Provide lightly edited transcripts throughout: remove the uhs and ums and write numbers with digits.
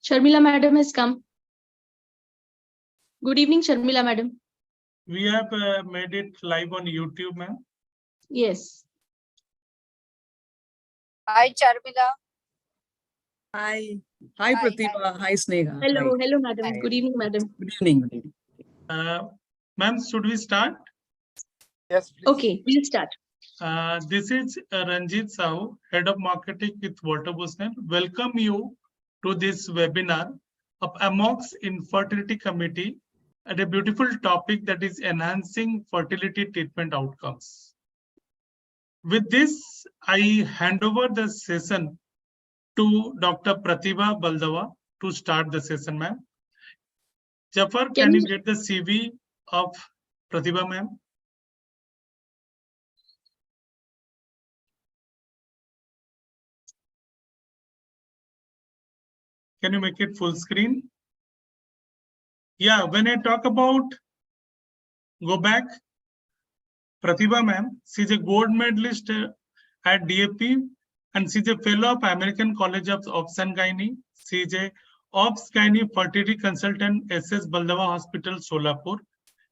Sharmila madam has come. Good evening, Sharmila madam. We have made it live on YouTube, ma'am. Yes. Hi, Sharmila. Hi. Hi, Pratibha. Hi, Sneha. Hello, Hi. hello, madam. Hi. Good evening, madam. Good evening. Good evening. Ma'am, should we start? Yes, please. Okay, we'll start. This is Ranjit Sahu, Head of Marketing with Walter Bushnell. Welcome you to this webinar of AMOX Infertility Committee at a beautiful topic that is enhancing fertility treatment outcomes. With this, I hand over the session to Dr. Pratibha Baldava to start the session, ma'am. Jafar, can you get the CV of Pratibha, ma'am? Can you make it full screen? Yeah, when I talk about, go back, Pratibha ma'am, she's a gold medalist at DAP and she's a fellow of American College of Obs and Gynae. She's a Obs Gynae fertility consultant, SS Baldava Hospital, Solapur.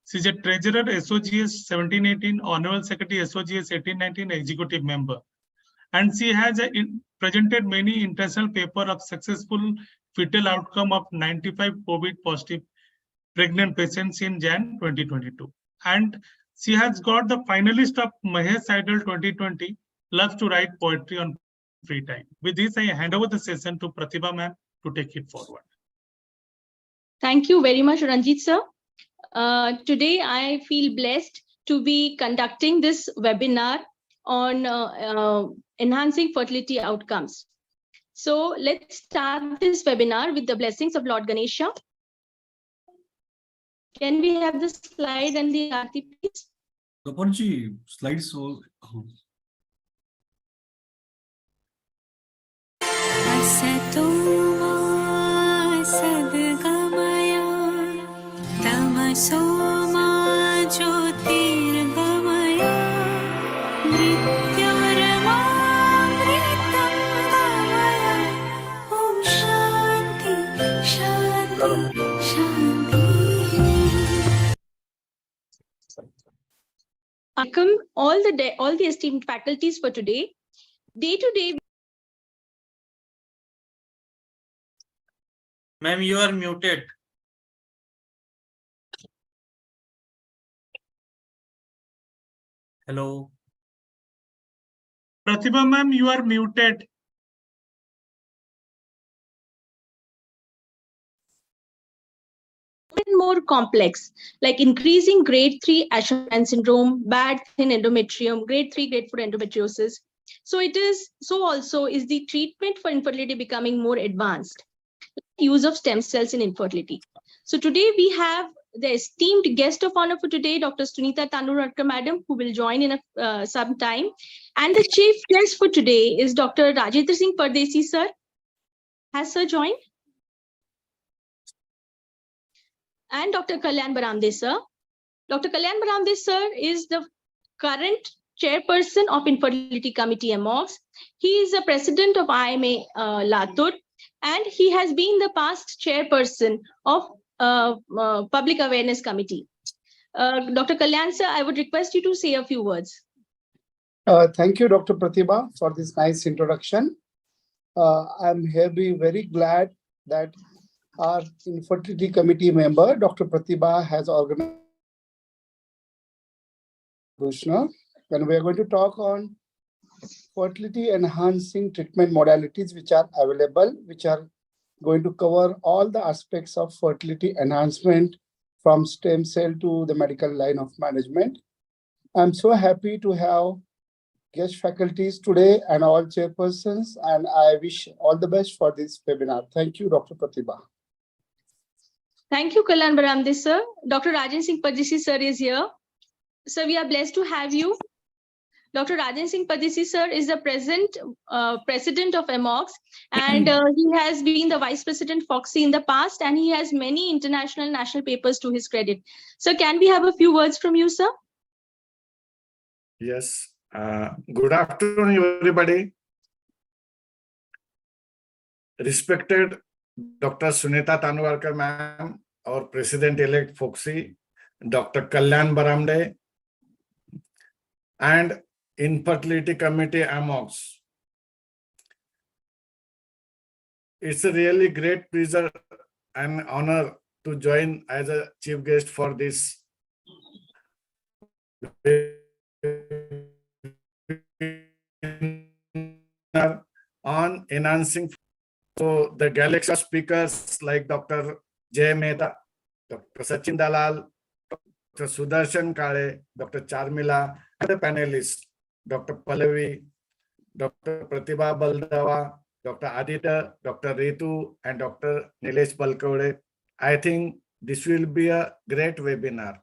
She's a treasurer, SOGS 1718, honorable secretary, SOGS 1819, executive member. And she has presented many international papers of successful fetal outcome of 95 COVID positive pregnant patients in Jan 2022. And she has got the finalist of Mahesh Idol 2020, loves to write poetry on free time. With this, I hand over the session to Pratibha ma'am to take it forward. Thank you very much, Ranjit sir. Today, I feel blessed to be conducting this webinar on enhancing fertility outcomes. So let's start this webinar with the blessings of Lord Ganesha. Can we have the slide and the aarti, please? Kapanji, slides so. Welcome all the esteemed faculties for today. Day to day. Ma'am, you are muted. Hello. Pratibha ma'am, you are muted. More complex, like increasing grade 3 Asherman syndrome, bad thin endometrium, grade 3, grade 4 endometriosis. So also is the treatment for infertility becoming more advanced. Use of stem cells in infertility. So today we have the esteemed guest of honor for today, Dr. Sunita Tanurkar madam, who will join in some time. And the chief guest for today is Dr. Rajendra Singh Pardesi sir. Has sir joined? And Dr. Kalyan Baramde sir. Dr. Kalyan Baramde sir is the current chairperson of Infertility Committee AMOX. He is the president of IMA Latur, and he has been the past chairperson of Public Awareness Committee. Dr. Kalyan sir, I would request you to say a few words. Thank you, Dr. Pratibha, for this nice introduction. I'm here be very glad that our Infertility Committee member, Dr. Pratibha, has organized when we are going to talk on fertility enhancing treatment modalities which are available, which are going to cover all the aspects of fertility enhancement from stem cell to the medical line of management. I'm so happy to have guest faculties today and all chairpersons, and I wish all the best for this webinar. Thank you, Dr. Pratibha. Thank you, Kalyan Baramde sir. Dr. Rajendra Singh Pardesi sir is here. Sir, we are blessed to have you. Dr. Rajendra Singh Pardesi sir is the president of AMOX, and he has been the vice president Foxy in the past, and he has many international and national papers to his credit. So can we have a few words from you, sir? Yes. Good afternoon, everybody. Respected Dr. Sunita Tanwarkar ma'am, our President-elect Foxy, Dr. Kalyan Baramde, and Infertility Committee AMOX. It's a really great pleasure and honor to join as a chief guest for this on enhancing. So the galaxy of speakers like Dr. Jay Mehta, Dr. Sachin Dalal, Dr. Sudarshan Kale, Dr. Charmila, and the panelists, Dr. Pallavi, Dr. Pratibha Baldava, Dr. Aditya, Dr. Ritu, and Dr. Nilesh Balkode. I think this will be a great webinar.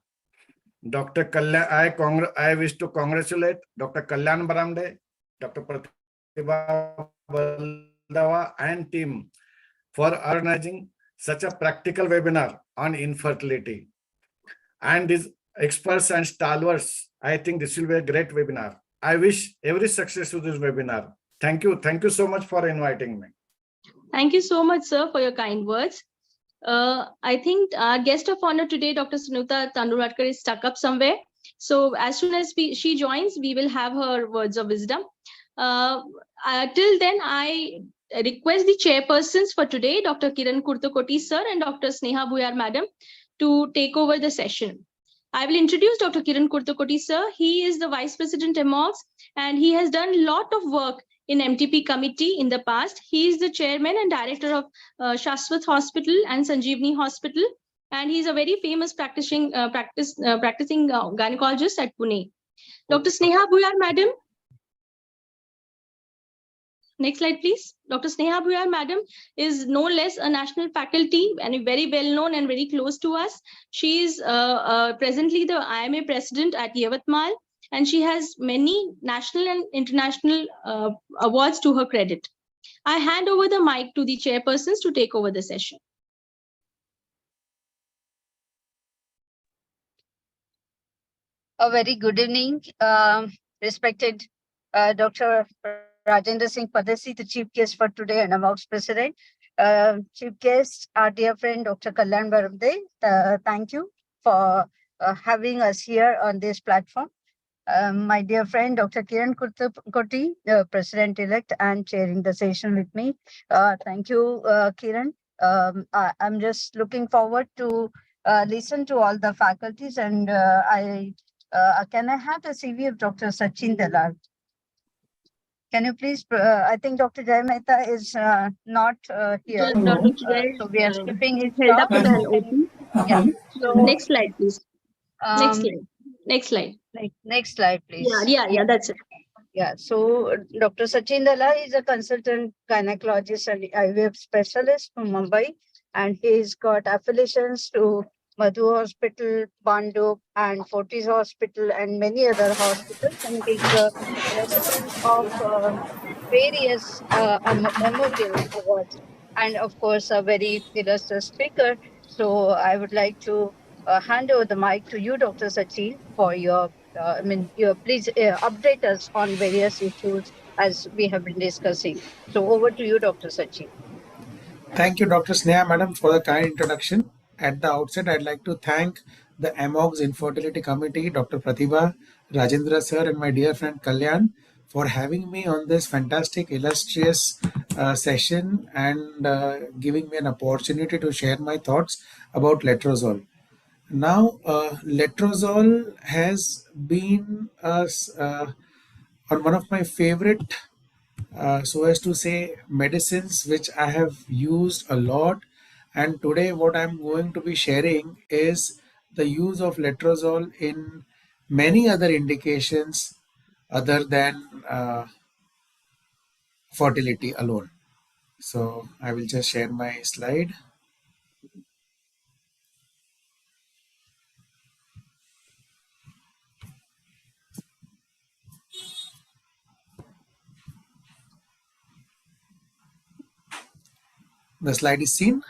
Dr. Kalyan, I wish to congratulate Dr. Kalyan Baramde, Dr. Pratibha Baldava, and team for organizing such a practical webinar on infertility. And these experts and stalwarts, I think this will be a great webinar. I wish every success to this webinar. Thank you. Thank you so much for inviting me. Thank you so much, sir, for your kind words. I think our guest of honor today, Dr. Sunita Tanwarkar, is stuck up somewhere. So as soon as she joins, we will have her words of wisdom. Till then, I request the chairpersons for today, Dr. Kiran Kurtukoti, sir, and Dr. Sneha Buyar, madam, to take over the session. I will introduce Dr. Kiran Kurtukoti, sir. He is the Vice President AMOX, and he has done a lot of work in MTP committee in the past. He is the chairman and director of Shaswat Hospital and Sanjeevani Hospital, and he is a very famous practicing gynecologist at Pune. Dr. Sneha Buyar, madam. Next slide, please. Dr. Sneha Buyar, madam, is no less a national faculty and very well known and very close to us. She is presently the IMA president at Yavatmal, and she has many national and international awards to her credit. I hand over the mic to the chairpersons to take over the session. A very good evening, respected Dr. Rajendra Singh Padasi, the chief guest for today and AMOX president. Chief guest, our dear friend, Dr. Kalyan Baramde. Thank you for having us here on this platform. My dear friend, Dr. Kiran Kurtukoti, president-elect and chairing the session with me. Thank you, Kiran. I'm just looking forward to listen to all the faculties, and can I have the CV of Dr. Sachin Dalal? Can you please, I think Dr. Jay Mehta is not here. Dr. Jay, So we are skipping his held up talk. with an open. Yeah. So Next slide, please. Next um, slide. Next slide. next slide, please. Yeah, that's it. Yeah, so Dr. Sachin Dalal is a consultant gynecologist and IVF specialist from Mumbai, and he's got affiliations to Madhu Hospital, Banduk, and Fortis Hospital, and many other hospitals, and he's the recipient of various memorial awards, and of course, a very illustrious speaker. So I would like to hand over the mic to you, Dr. Sachin, for your please update us on various issues as we have been discussing. So over to you, Dr. Sachin. Thank you, Dr. Sneha, madam, for the kind introduction. At the outset, I'd like to thank the AMOG's Infertility Committee, Dr. Pratibha, Rajendra sir, and my dear friend Kalyan for having me on this fantastic, illustrious session and giving me an opportunity to share my thoughts about letrozole. Now, letrozole has been on one of my favorite, so as to say, medicines which I have used a lot. And today, what I'm going to be sharing is the use of letrozole in many other indications other than fertility alone. So I will just share my slide. The slide is seen.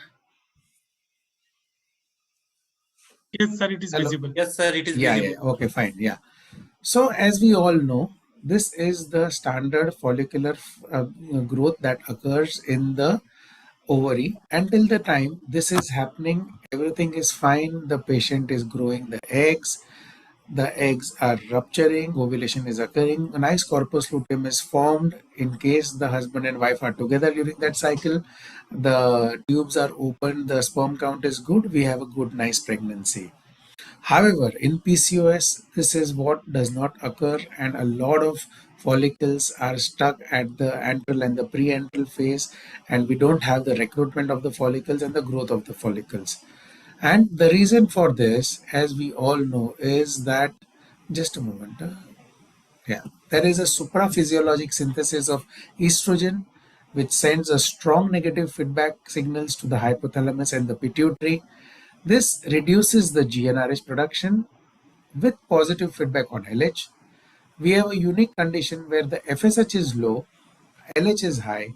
Yes, sir, it is Hello? visible. Yes, sir, it is Yeah, visible. okay, fine. Yeah. So as we all know, this is the standard follicular growth that occurs in the ovary. Until the time this is happening, everything is fine. The patient is growing the eggs are rupturing, ovulation is occurring, a nice corpus luteum is formed. In case the husband and wife are together during that cycle, the tubes are open, the sperm count is good, we have a good, nice pregnancy. However, in PCOS, this is what does not occur, and a lot of follicles are stuck at the antral and the pre-antral phase, and we don't have the recruitment of the follicles and the growth of the follicles. And the reason for this, as we all know, is that just a moment. Yeah, there is a supraphysiologic synthesis of estrogen, which sends a strong negative feedback signals to the hypothalamus and the pituitary. This reduces the GnRH production with positive feedback on LH. We have a unique condition where the FSH is low, LH is high.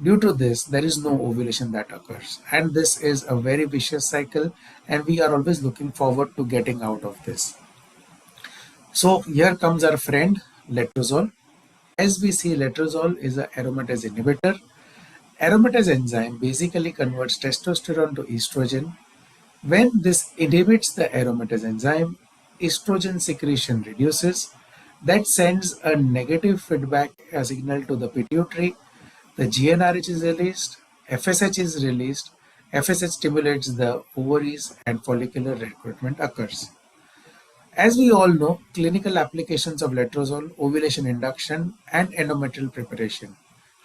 Due to this, there is no ovulation that occurs. And this is a very vicious cycle, and we are always looking forward to getting out of this. So here comes our friend, letrozole. As we see, letrozole is an aromatase inhibitor. Aromatase enzyme basically converts testosterone to estrogen. When this inhibits the aromatase enzyme, estrogen secretion reduces. That sends a negative feedback signal to the pituitary. The GnRH is released, FSH is released, FSH stimulates the ovaries and follicular recruitment occurs. As we all know, clinical applications of letrozole, ovulation induction and endometrial preparation.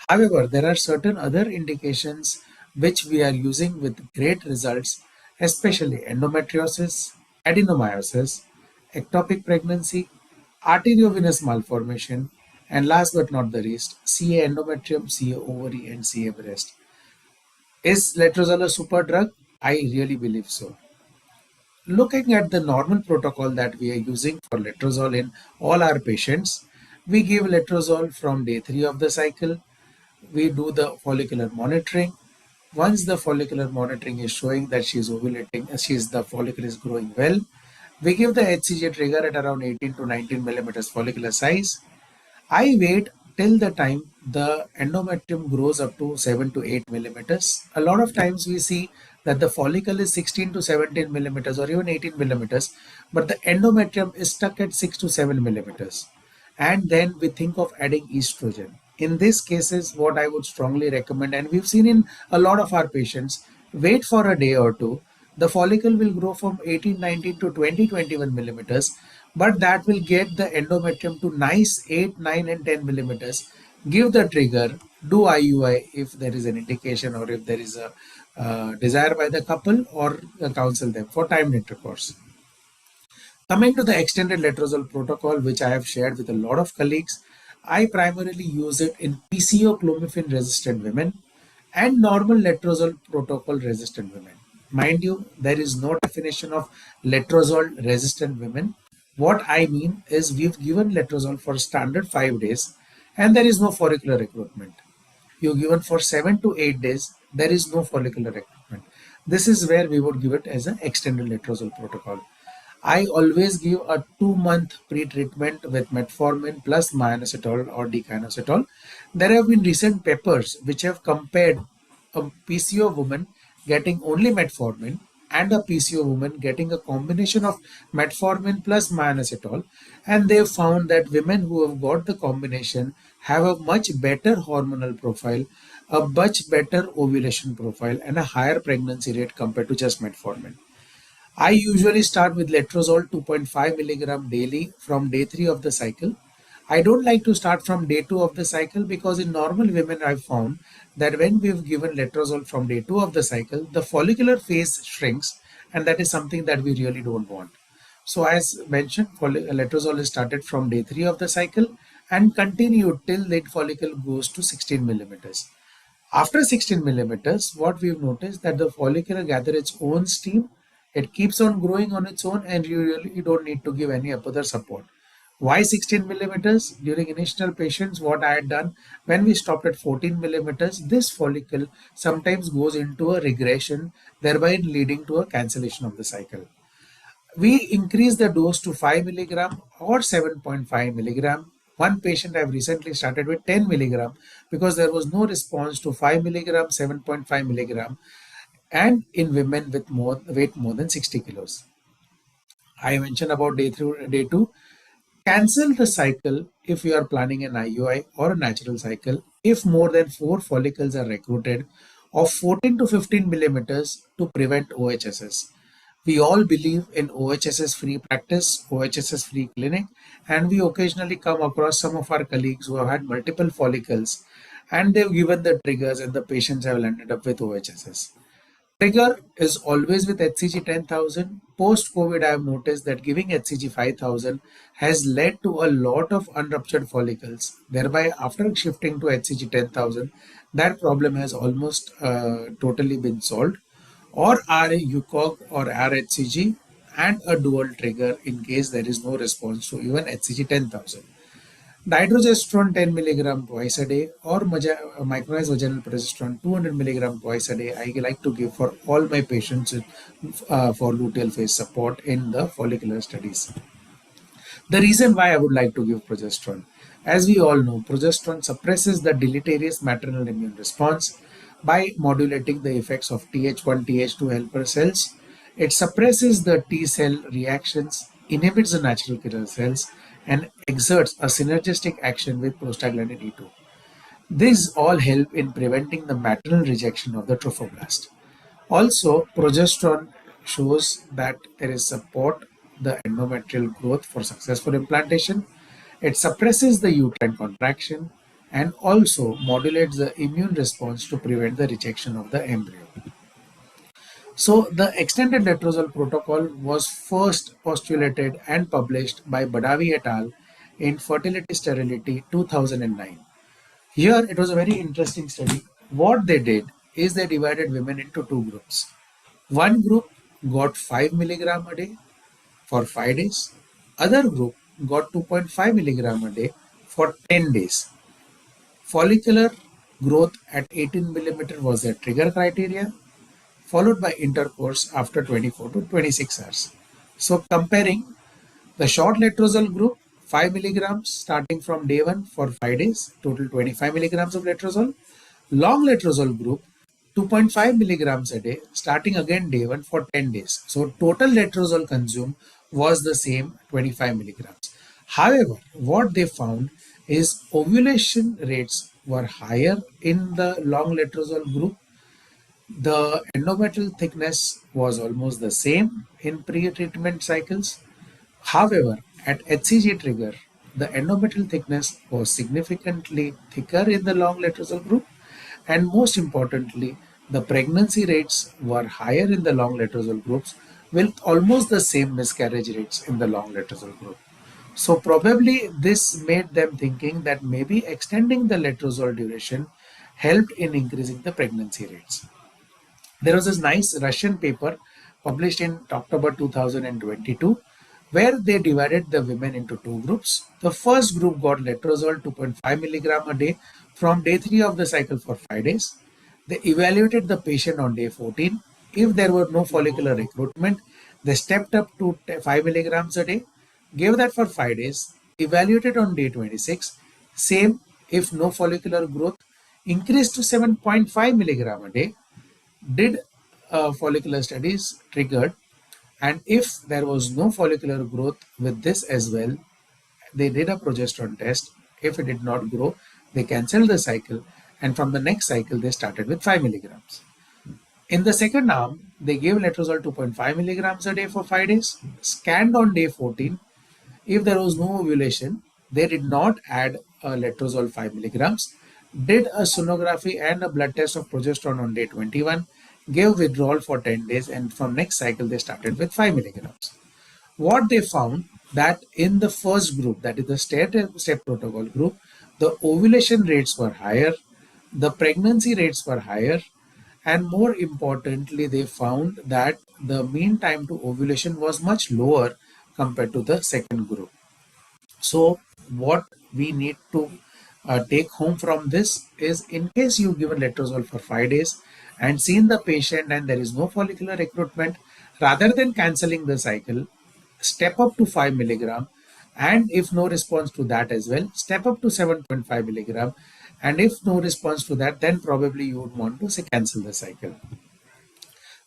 However, there are certain other indications which we are using with great results, especially endometriosis, adenomyosis, ectopic pregnancy, arteriovenous malformation, and last but not the least, CA endometrium, CA ovary, and CA breast. Is letrozole a super drug? I really believe so. Looking at the normal protocol that we are using for letrozole in all our patients, we give letrozole from day 3 of the cycle. We do the follicular monitoring. Once the follicular monitoring is showing that she is ovulating, the follicle is growing well, we give the HCG trigger at around 18 to 19 millimeters follicular size. I wait till the time the endometrium grows up to 7 to 8 millimeters. A lot of times we see that the follicle is 16 to 17 millimeters or even 18 millimeters, but the endometrium is stuck at 6 to 7 millimeters. And then we think of adding estrogen. In these cases, what I would strongly recommend, and we've seen in a lot of our patients, wait for a day or two. The follicle will grow from 18, 19 to 20, 21 millimeters, but that will get the endometrium to nice 8, 9 and 10 millimeters. Give the trigger, do IUI if there is an indication or if there is a desire by the couple, or counsel them for timed intercourse. Coming to the extended letrozole protocol, which I have shared with a lot of colleagues, I primarily use it in PCO clomiphene resistant women and normal letrozole protocol resistant women. Mind you, there is no definition of letrozole resistant women. What I mean is we've given letrozole for standard 5 days and there is no follicular recruitment. You're given for 7 to 8 days, there is no follicular recruitment. This is where we would give it as an extended letrozole protocol. I always give a 2-month pre-treatment with metformin plus minoxidil or decanoxidil. There have been recent papers which have compared a PCO woman getting only metformin and a PCO woman getting a combination of metformin plus minoxidil, and they found that women who have got the combination have a much better hormonal profile, a much better ovulation profile, and a higher pregnancy rate compared to just metformin. I usually start with letrozole 2.5 milligram daily from day 3 of the cycle. I don't like to start from day 2 of the cycle because in normal women I've found that when we've given letrozole from day 2 of the cycle, the follicular phase shrinks, and that is something that we really don't want. So as mentioned, letrozole is started from day 3 of the cycle and continued till late follicle goes to 16 millimeters. After 16 millimeters, what we've noticed that the follicle gather its own steam. It keeps on growing on its own and you really don't need to give any other support. Why 16 millimeters? During initial patients, what I had done, when we stopped at 14 millimeters, this follicle sometimes goes into a regression, thereby leading to a cancellation of the cycle. We increase the dose to 5 milligram or 7.5 milligram One patient I've recently started with 10 milligram because there was no response to 5 milligram, 7.5 milligram, and in women with weight more than 60 kilos. I mentioned about day two. Cancel the cycle if you are planning an IUI or a natural cycle if more than 4 follicles are recruited of 14 to 15 millimeters to prevent OHSS. We all believe in OHSS free practice, OHSS free clinic, and we occasionally come across some of our colleagues who have had multiple follicles and they've given the triggers and the patients have ended up with OHSS. Trigger is always with HCG 10,000. Post COVID, I have noticed that giving HCG 5,000 has led to a lot of unruptured follicles. Thereby, after shifting to HCG 10,000, that problem has almost totally been solved. Or RA UCOG or RHCG and a dual trigger in case there is no response to even HCG 10,000. Dydrogesterone 10 milligram twice a day or micronized vaginal progesterone 200 milligram twice a day. I like to give for all my patients for luteal phase support in the follicular studies. The reason why I would like to give progesterone, as we all know, progesterone suppresses the deleterious maternal immune response by modulating the effects of Th1, Th2 helper cells. It suppresses the T cell reactions, inhibits the natural killer cells, and exerts a synergistic action with prostaglandin E2. These all help in preventing the maternal rejection of the trophoblast. Also, progesterone shows that there is support the endometrial growth for successful implantation. It suppresses the uterine contraction and also modulates the immune response to prevent the rejection of the embryo. So the extended letrozole protocol was first postulated and published by Badawi et al. In Fertility Sterility 2009. Here it was a very interesting study. What they did is they divided women into two groups. One group got 5 milligram a day for 5 days. Other group got 2.5 milligram a day for 10 days. Follicular growth at 18 millimeter was their trigger criteria, followed by intercourse after 24 to 26 hours. So comparing the short letrozole group, 5 milligrams starting from day 1 for 5 days, total 25 milligrams of letrozole. Long letrozole group, 2.5 milligrams a day, starting again day 1 for 10 days. So total letrozole consumed was the same 25 milligrams. However, what they found is ovulation rates were higher in the long letrozole group. The endometrial thickness was almost the same in pre-treatment cycles. However, at HCG trigger, the endometrial thickness was significantly thicker in the long letrozole group, and most importantly, the pregnancy rates were higher in the long letrozole groups with almost the same miscarriage rates in the long letrozole group. So probably this made them thinking that maybe extending the letrozole duration helped in increasing the pregnancy rates. There was this nice Russian paper published in October 2022 where they divided the women into two groups. The first group got letrozole 2.5 milligram a day from day 3 of the cycle for 5 days. They evaluated the patient on day 14. If there were no follicular recruitment, they stepped up to 5 milligrams a day, gave that for 5 days, evaluated on day 26, same if no follicular growth, increased to 7.5 milligram a day, did follicular studies triggered, and if there was no follicular growth with this as well, they did a progesterone test. If it did not grow, they cancelled the cycle, and from the next cycle they started with 5 milligrams. In the second arm, they gave letrozole 2.5 milligrams a day for 5 days, scanned on day 14. If there was no ovulation, they did not add letrozole 5 milligrams, did a sonography and a blood test of progesterone on day 21, gave withdrawal for 10 days, and from next cycle they started with 5 milligrams. What they found that in the first group, that is the step protocol group, the ovulation rates were higher, the pregnancy rates were higher, and more importantly, they found that the mean time to ovulation was much lower compared to the second group. So what we need to take home from this is, in case you give a letrozole for 5 days and seen the patient and there is no follicular recruitment, rather than cancelling the cycle, step up to 5 milligram And if no response to that as well, step up to 7.5 milligram. And if no response to that, then probably you would want to say cancel the cycle.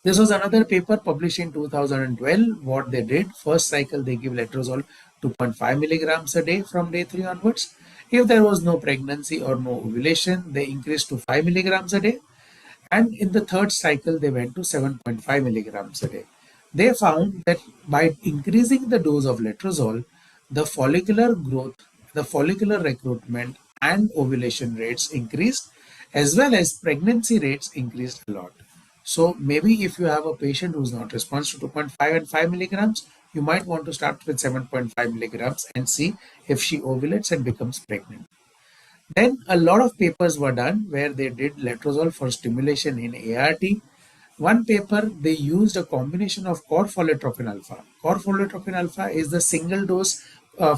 This was another paper published in 2012. What they did, first cycle they give letrozole 2.5 milligrams a day from day 3 onwards. If there was no pregnancy or no ovulation, they increased to 5 milligrams a day. And in the third cycle, they went to 7.5 milligrams a day. They found that by increasing the dose of letrozole, the follicular growth, the follicular recruitment, and ovulation rates increased, as well as pregnancy rates increased a lot. So maybe if you have a patient who's not responsive to 2.5 and 5 milligrams, you might want to start with 7.5 milligrams and see if she ovulates and becomes pregnant. Then a lot of papers were done where they did letrozole for stimulation in ART. One paper, they used a combination of corfolitropin alpha. Corfolitropin alpha is the single dose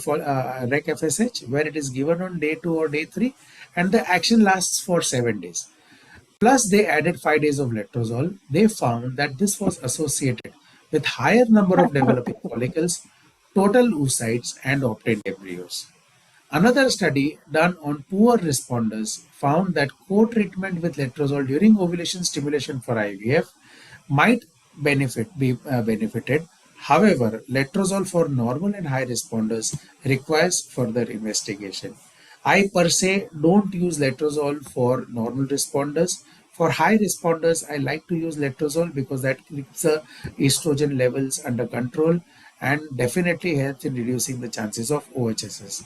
for rec FSH, where it is given on day 2 or day 3, and the action lasts for 7 days. Plus, they added 5 days of letrozole. They found that this was associated with higher number of developing follicles, total oocytes, and obtained embryos. Another study done on poor responders found that co-treatment with letrozole during ovulation stimulation for IVF might be benefited. However, letrozole for normal and high responders requires further investigation. I per se don't use letrozole for normal responders. For high responders, I like to use letrozole because that keeps the estrogen levels under control and definitely helps in reducing the chances of OHSS.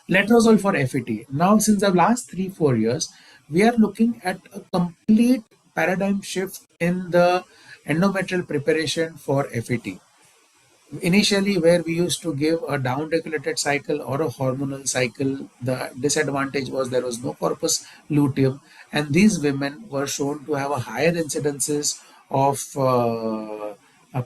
Letrozole for FET. Now, since the last 3-4 years, we are looking at a complete paradigm shift in the endometrial preparation for FET. Initially, where we used to give a down-regulated cycle or a hormonal cycle, the disadvantage was there was no corpus luteum, and these women were shown to have a higher incidences of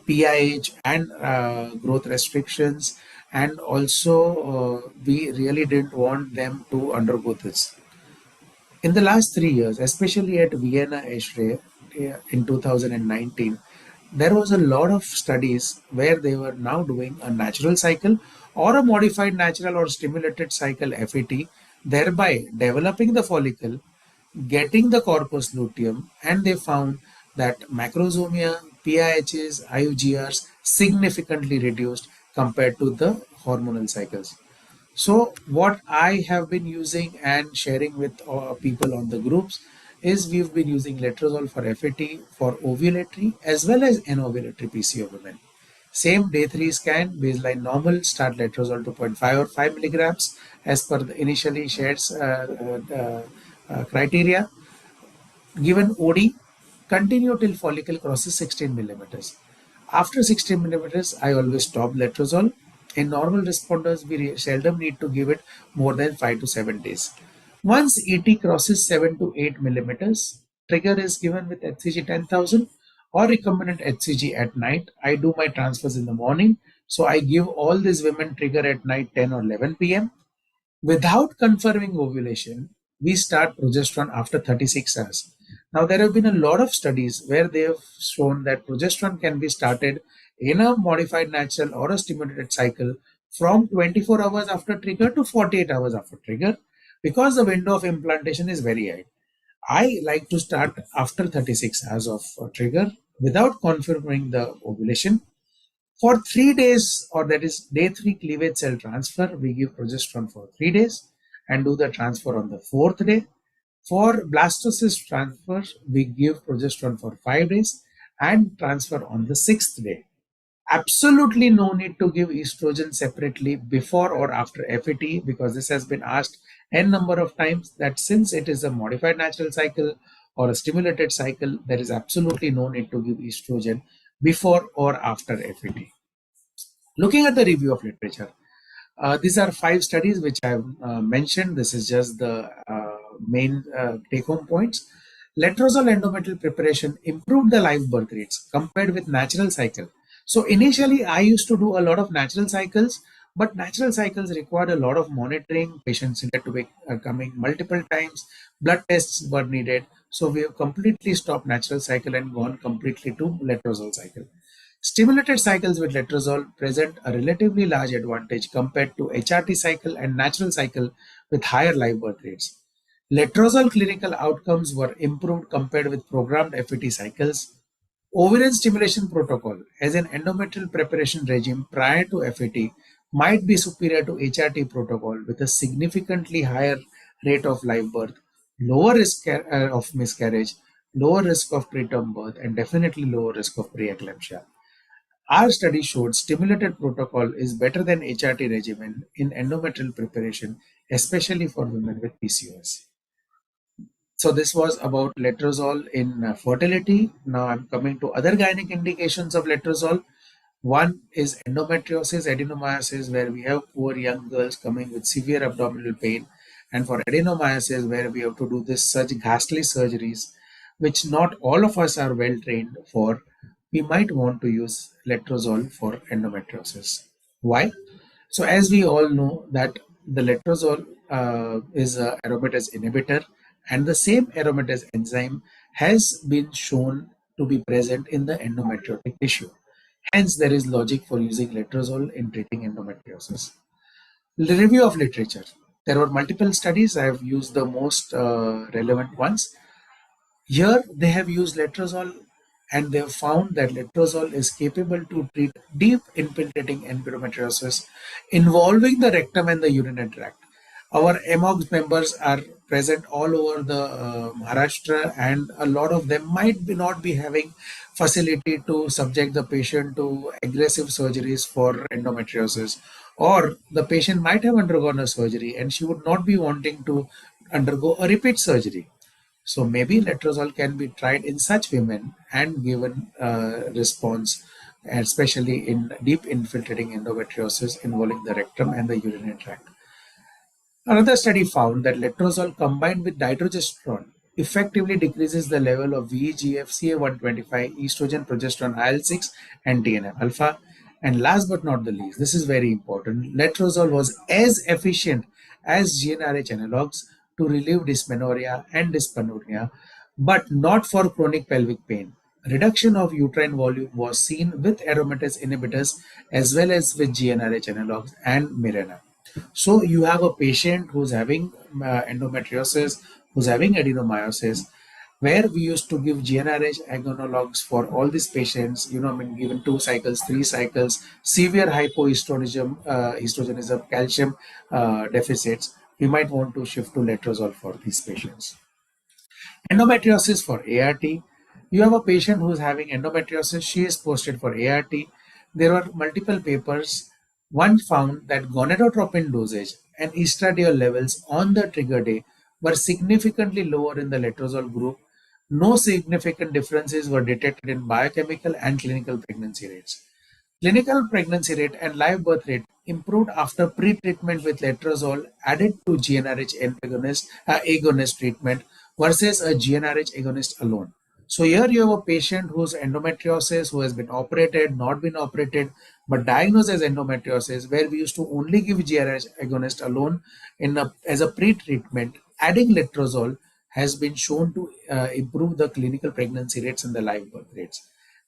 PIH and growth restrictions, and also we really didn't want them to undergo this. In the last 3 years, especially at Vienna Eshrei in 2019, there was a lot of studies where they were now doing a natural cycle or a modified natural or stimulated cycle FET, thereby developing the follicle, getting the corpus luteum, and they found that macrosomia, PIHs, IUGRs significantly reduced compared to the hormonal cycles. So what I have been using and sharing with people on the groups is we've been using letrozole for FET for ovulatory as well as anovulatory PCO women. Same day 3 scan, baseline normal, start letrozole 2.5 or 5 milligrams as per the initially shared criteria. Given OD, continue till follicle crosses 16 millimeters. After 16 millimeters, I always stop letrozole. In normal responders, we seldom need to give it more than 5 to 7 days. Once ET crosses 7 to 8 millimeters, trigger is given with HCG 10,000 or recombinant HCG at night. I do my transfers in the morning. So I give all these women trigger at night 10 or 11 p.m. Without confirming ovulation, we start progesterone after 36 hours. Now, there have been a lot of studies where they have shown that progesterone can be started in a modified natural or a stimulated cycle from 24 hours after trigger to 48 hours after trigger because the window of implantation is very high. I like to start after 36 hours of trigger without confirming the ovulation. For 3 days, or that is day 3 cleavage cell transfer, we give progesterone for 3 days and do the transfer on the 4th day. For blastocyst transfer, we give progesterone for 5 days and transfer on the 6th day. Absolutely no need to give estrogen separately before or after FET because this has been asked n number of times that since it is a modified natural cycle or a stimulated cycle, there is absolutely no need to give estrogen before or after FET. Looking at the review of literature, these are 5 studies which I have mentioned. This is just the main take-home points. Letrozole endometrial preparation improved the live birth rates compared with natural cycle. So initially, I used to do a lot of natural cycles, but natural cycles required a lot of monitoring. Patients needed to be coming multiple times. Blood tests were needed. So we have completely stopped natural cycle and gone completely to letrozole cycle. Stimulated cycles with letrozole present a relatively large advantage compared to HRT cycle and natural cycle with higher live birth rates. Letrozole clinical outcomes were improved compared with programmed FET cycles. Ovarian stimulation protocol as an endometrial preparation regime prior to FET might be superior to HRT protocol with a significantly higher rate of live birth, lower risk of miscarriage, lower risk of preterm birth, and definitely lower risk of preeclampsia. Our study showed stimulated protocol is better than HRT regimen in endometrial preparation, especially for women with PCOS. So this was about letrozole in fertility. Now I'm coming to other gynec indications of letrozole. One is endometriosis, adenomyosis, where we have poor young girls coming with severe abdominal pain, and for adenomyosis, where we have to do this such ghastly surgeries, which not all of us are well trained for. We might want to use letrozole for endometriosis. Why? So as we all know that the letrozole is a aromatase inhibitor, and the same aromatase enzyme has been shown to be present in the endometriotic tissue. Hence, there is logic for using letrozole in treating endometriosis. The review of literature. There were multiple studies. I have used the most relevant ones. Here, they have used letrozole and they have found that letrozole is capable to treat deep infiltrating endometriosis involving the rectum and the urinary tract. Our MOGS members are present all over the Maharashtra, and a lot of them might not be having facility to subject the patient to aggressive surgeries for endometriosis, or the patient might have undergone a surgery and she would not be wanting to undergo a repeat surgery. So maybe letrozole can be tried in such women and given response, especially in deep infiltrating endometriosis involving the rectum and the urinary tract. Another study found that letrozole combined with dydrogesterone effectively decreases the level of VEGF, CA125, estrogen, progesterone, IL-6, and TNF alpha. And last but not the least, this is very important, letrozole was as efficient as GnRH analogs to relieve dysmenorrhea and dyspareunia, but not for chronic pelvic pain. Reduction of uterine volume was seen with aromatase inhibitors as well as with GnRH analogs and Mirena. So you have a patient who's having endometriosis, who's having adenomyosis, where we used to give GnRH analogs for all these patients, given 2 cycles, 3 cycles, severe hypoestrogenism, calcium deficits. We might want to shift to letrozole for these patients. Endometriosis for ART. You have a patient who is having endometriosis. She is posted for ART. There were multiple papers. One found that gonadotropin dosage and estradiol levels on the trigger day were significantly lower in the letrozole group. No significant differences were detected in biochemical and clinical pregnancy rates. Clinical pregnancy rate and live birth rate improved after pre-treatment with letrozole added to GnRH agonist treatment versus a GnRH agonist alone. So here you have a patient who's endometriosis, who has been operated, not been operated, but diagnosed as endometriosis, where we used to only give GnRH agonist alone as a pre-treatment. Adding letrozole has been shown to improve the clinical pregnancy rates and the live birth rates.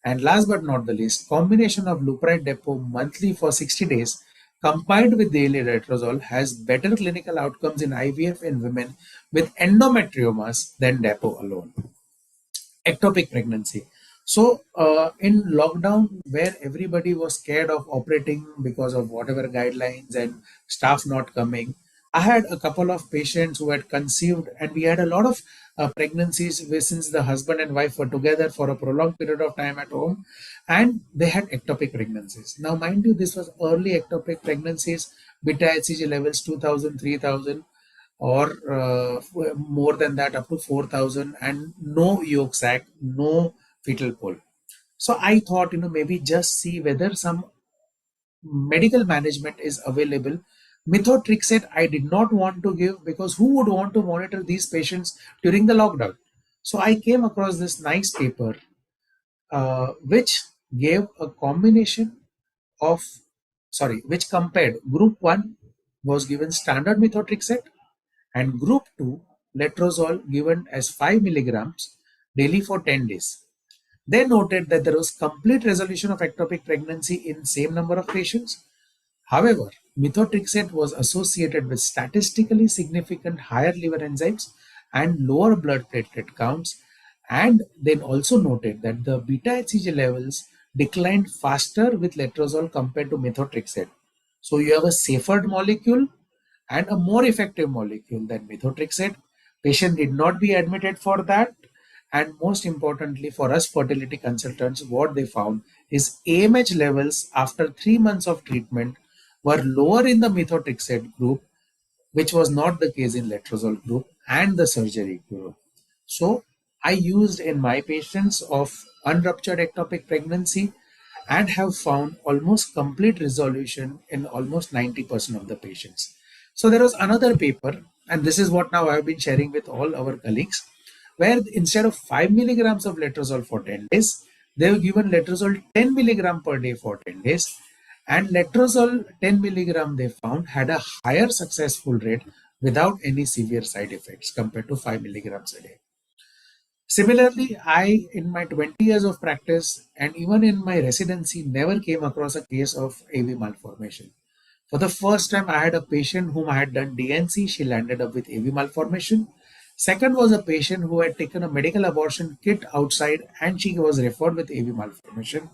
And last but not the least, combination of Lupride depot monthly for 60 days combined with daily letrozole has better clinical outcomes in IVF in women with endometriomas than depot alone. Ectopic pregnancy. So in lockdown, where everybody was scared of operating because of whatever guidelines and staff not coming, I had a couple of patients who had conceived, and we had a lot of pregnancies since the husband and wife were together for a prolonged period of time at home, and they had ectopic pregnancies. Now, mind you, this was early ectopic pregnancies, beta HCG levels 2000, 3000, or more than that, up to 4000, and no yolk sac, no fetal pole. So I thought, maybe just see whether some medical management is available. Methotrexate I did not want to give, because who would want to monitor these patients during the lockdown? So I came across this nice paper which gave a combination of, which compared group 1 was given standard methotrexate and group 2 letrozole given as 5 milligrams daily for 10 days. They noted that there was complete resolution of ectopic pregnancy in same number of patients. However, methotrexate was associated with statistically significant higher liver enzymes and lower blood platelet counts. And then also noted that the beta HCG levels declined faster with letrozole compared to methotrexate. So you have a safer molecule and a more effective molecule than methotrexate. Patient did not be admitted for that. And most importantly, for us fertility consultants, what they found is AMH levels after 3 months of treatment were lower in the methotrexate group, which was not the case in letrozole group and the surgery group. So I used in my patients of unruptured ectopic pregnancy and have found almost complete resolution in almost 90% of the patients. So there was another paper, and this is what now I've been sharing with all our colleagues, where instead of 5 milligrams of letrozole for 10 days, they were given letrozole 10 milligram per day for 10 days. And letrozole 10 milligram they found had a higher successful rate without any severe side effects compared to 5 milligrams a day. Similarly, I, in my 20 years of practice and even in my residency, never came across a case of AV malformation. For the first time, I had a patient whom I had done DNC. She landed up with AV malformation. Second was a patient who had taken a medical abortion kit outside and she was referred with AV malformation.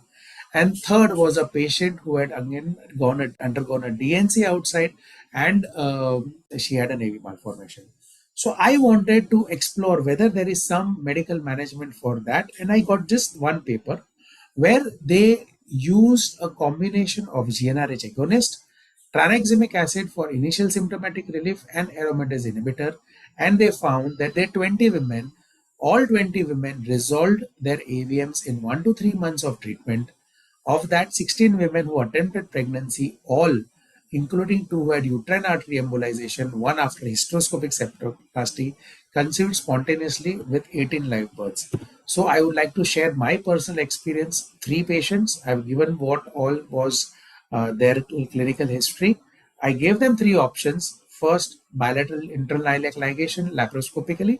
And third was a patient who had again undergone a DNC outside and she had an AV malformation. So I wanted to explore whether there is some medical management for that. And I got just one paper where they used a combination of GnRH agonist, tranexamic acid for initial symptomatic relief, and aromatase inhibitor. And they found that all 20 women resolved their AVMs in 1 to 3 months of treatment. Of that, 16 women who attempted pregnancy, all, including 2 who had uterine artery embolization, 1 after hysteroscopic septoplasty, conceived spontaneously with 18 live births. So I would like to share my personal experience. 3 patients, I've given what all was their clinical history. I gave them 3 options. First, bilateral internal iliac ligation laparoscopically,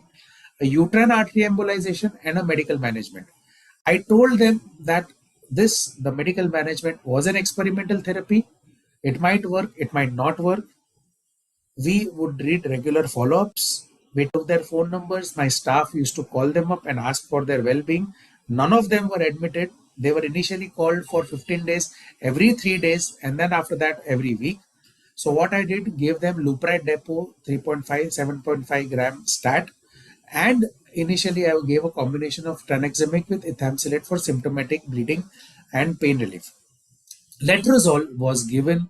a uterine artery embolization, and a medical management. I told them that the medical management was an experimental therapy. It might work, it might not work. We would read regular follow-ups. We took their phone numbers. My staff used to call them up and ask for their well-being. None of them were admitted. They were initially called for 15 days, every 3 days, and then after that, every week. So what I did, gave them Lupride Depot 3.5, 7.5 gram stat. And initially I gave a combination of tranexamic with ethamsulate for symptomatic bleeding and pain relief. Letrozole was given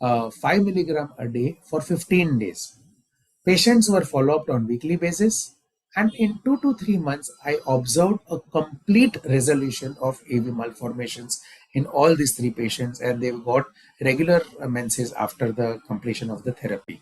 5 milligram a day for 15 days. Patients were followed up on weekly basis, and in 2 to 3 months, I observed a complete resolution of AV malformations in all these 3 patients, and they got regular menses after the completion of the therapy.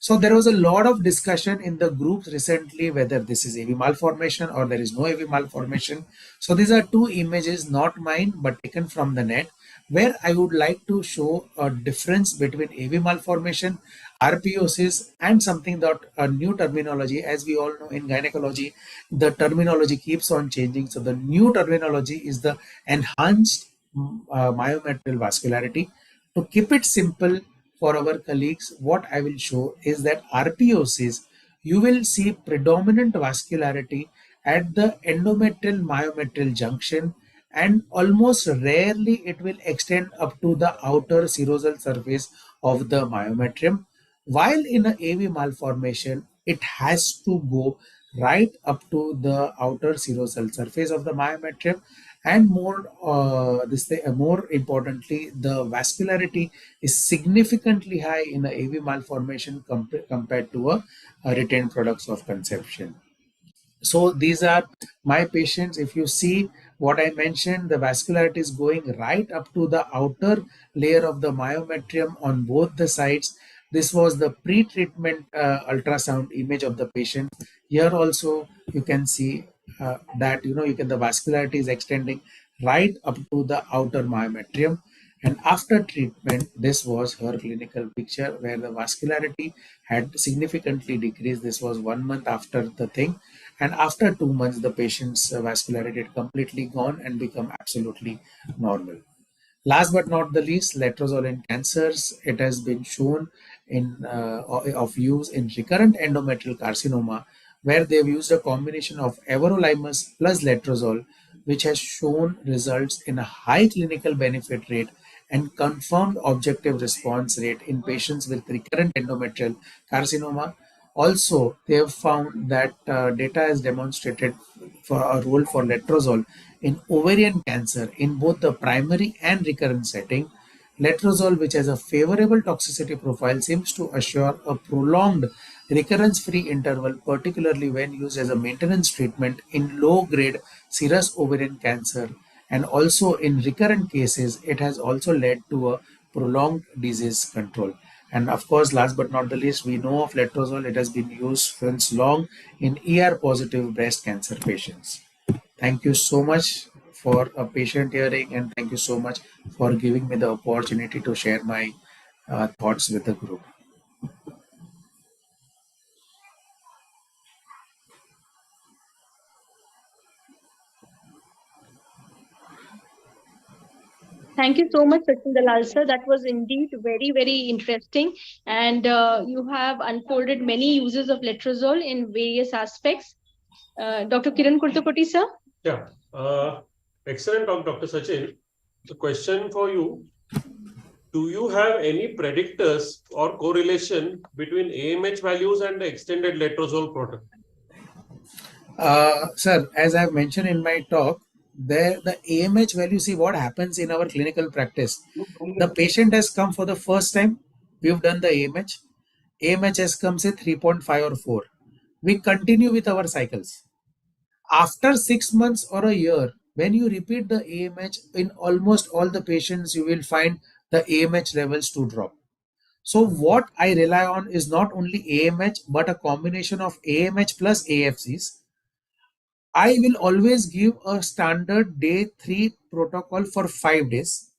So there was a lot of discussion in the groups recently whether this is AV malformation or there is no AV malformation. So these are 2 images, not mine, but taken from the net, where I would like to show a difference between AV malformation, RPOCs, and something that a new terminology. As we all know in gynecology, the terminology keeps on changing. So the new terminology is the enhanced myometrial vascularity. To keep it simple for our colleagues, what I will show is that RPOCs, you will see predominant vascularity at the endometrial myometrial junction, and almost rarely it will extend up to the outer serosal surface of the myometrium. While in a AV malformation, it has to go right up to the outer serosal surface of the myometrium, and more importantly, the vascularity is significantly high in the AV malformation compared to a retained products of conception. So these are my patients. If you see what I mentioned, the vascularity is going right up to the outer layer of the myometrium on both the sides. This was the pre-treatment ultrasound image of the patient. Here also you can see that the vascularity is extending right up to the outer myometrium. And after treatment, this was her clinical picture where the vascularity had significantly decreased. This was 1 month after the thing. and after 2 months, the patient's vascularity had completely gone and become absolutely normal. Last but not the least, letrozole in cancers. It has been shown of use in recurrent endometrial carcinoma, where they've used a combination of everolimus plus letrozole, which has shown results in a high clinical benefit rate and confirmed objective response rate in patients with recurrent endometrial carcinoma. Also, they have found that data has demonstrated for a role for letrozole in ovarian cancer in both the primary and recurrent setting. Letrozole, which has a favorable toxicity profile, seems to assure a prolonged recurrence-free interval, particularly when used as a maintenance treatment in low-grade serous ovarian cancer. And also in recurrent cases, it has also led to a prolonged disease control. And of course, last but not the least, we know of letrozole. It has been used since long in ER-positive breast cancer patients. Thank you so much for a patient hearing, and thank you so much for giving me the opportunity to share my thoughts with the group. Thank you so much, Sachin Dalal sir. That was indeed very, very interesting. And you have unfolded many uses of letrozole in various aspects. Dr. Kiran Kurtapati, sir? Yeah, excellent talk, Dr. Sachin. The question for you, do you have any predictors or correlation between AMH values and the extended letrozole product? Sir, as I have mentioned in my talk, the AMH value, see what happens in our clinical practice. The patient has come for the first time, we've done the AMH. AMH has come, say, 3.5 or 4. We continue with our cycles. After 6 months or a year, when you repeat the AMH, in almost all the patients, you will find the AMH levels to drop. So what I rely on is not only AMH, but a combination of AMH plus AFCs. I will always give a standard day 3 protocol for 5 days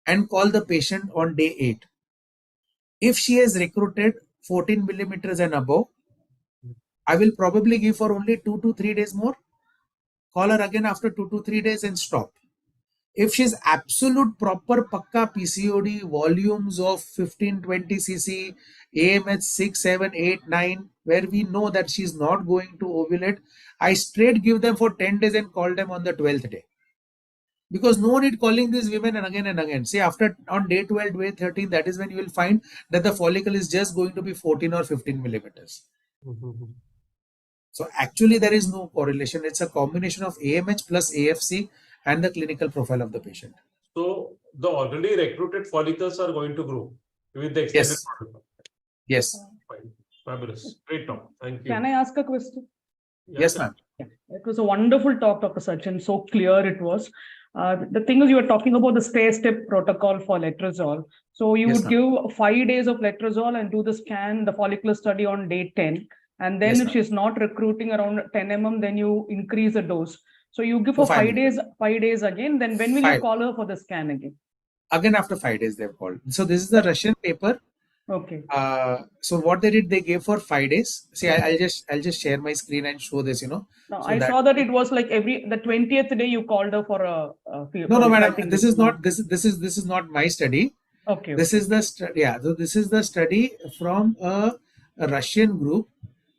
and call the patient on day 8. If she has recruited 14 millimeters and above, I will probably give for only 2 to 3 days more. Call her again after 2 to 3 days and stop. If she's absolute proper pakka PCOD, volumes of 15-20 cc, AMH 6, 7, 8, 9, where we know that she's not going to ovulate, I straight give them for 10 days and call them on the 12th day. Because no need calling these women and again and again. See, after on day 12, day 13, that is when you will find that the follicle is just going to be 14 or 15 millimeters. So actually there is no correlation. It's a combination of AMH plus AFC and the clinical profile of the patient. So the already recruited follicles are going to grow with the extended Yes. protocol. Yes. Fine. Fabulous. Great talk. Thank you. Can I ask a question? Yes, ma'am. It was a wonderful talk, Dr. Sachin. So clear it was. The thing is, you were talking about the stair-step protocol for letrozole. So you Yes, would give 5 days of letrozole and do the scan, the follicular study on day 10. And then Yes, if ma'am. she's not recruiting around 10 mm, then you increase the dose. So you give for For 5 days, 5 days again. Then when will you 5. call her for the scan again? Again after 5 days they've called. So this is the Russian paper. Okay. So what they did, they gave for 5 days. See, I'll just share my screen and show this. No, So I saw that it was like the 20th day you called her for a No, I madam. think This is not this is not my study. Okay. This is the study. Yeah. So this is the study from a Russian group.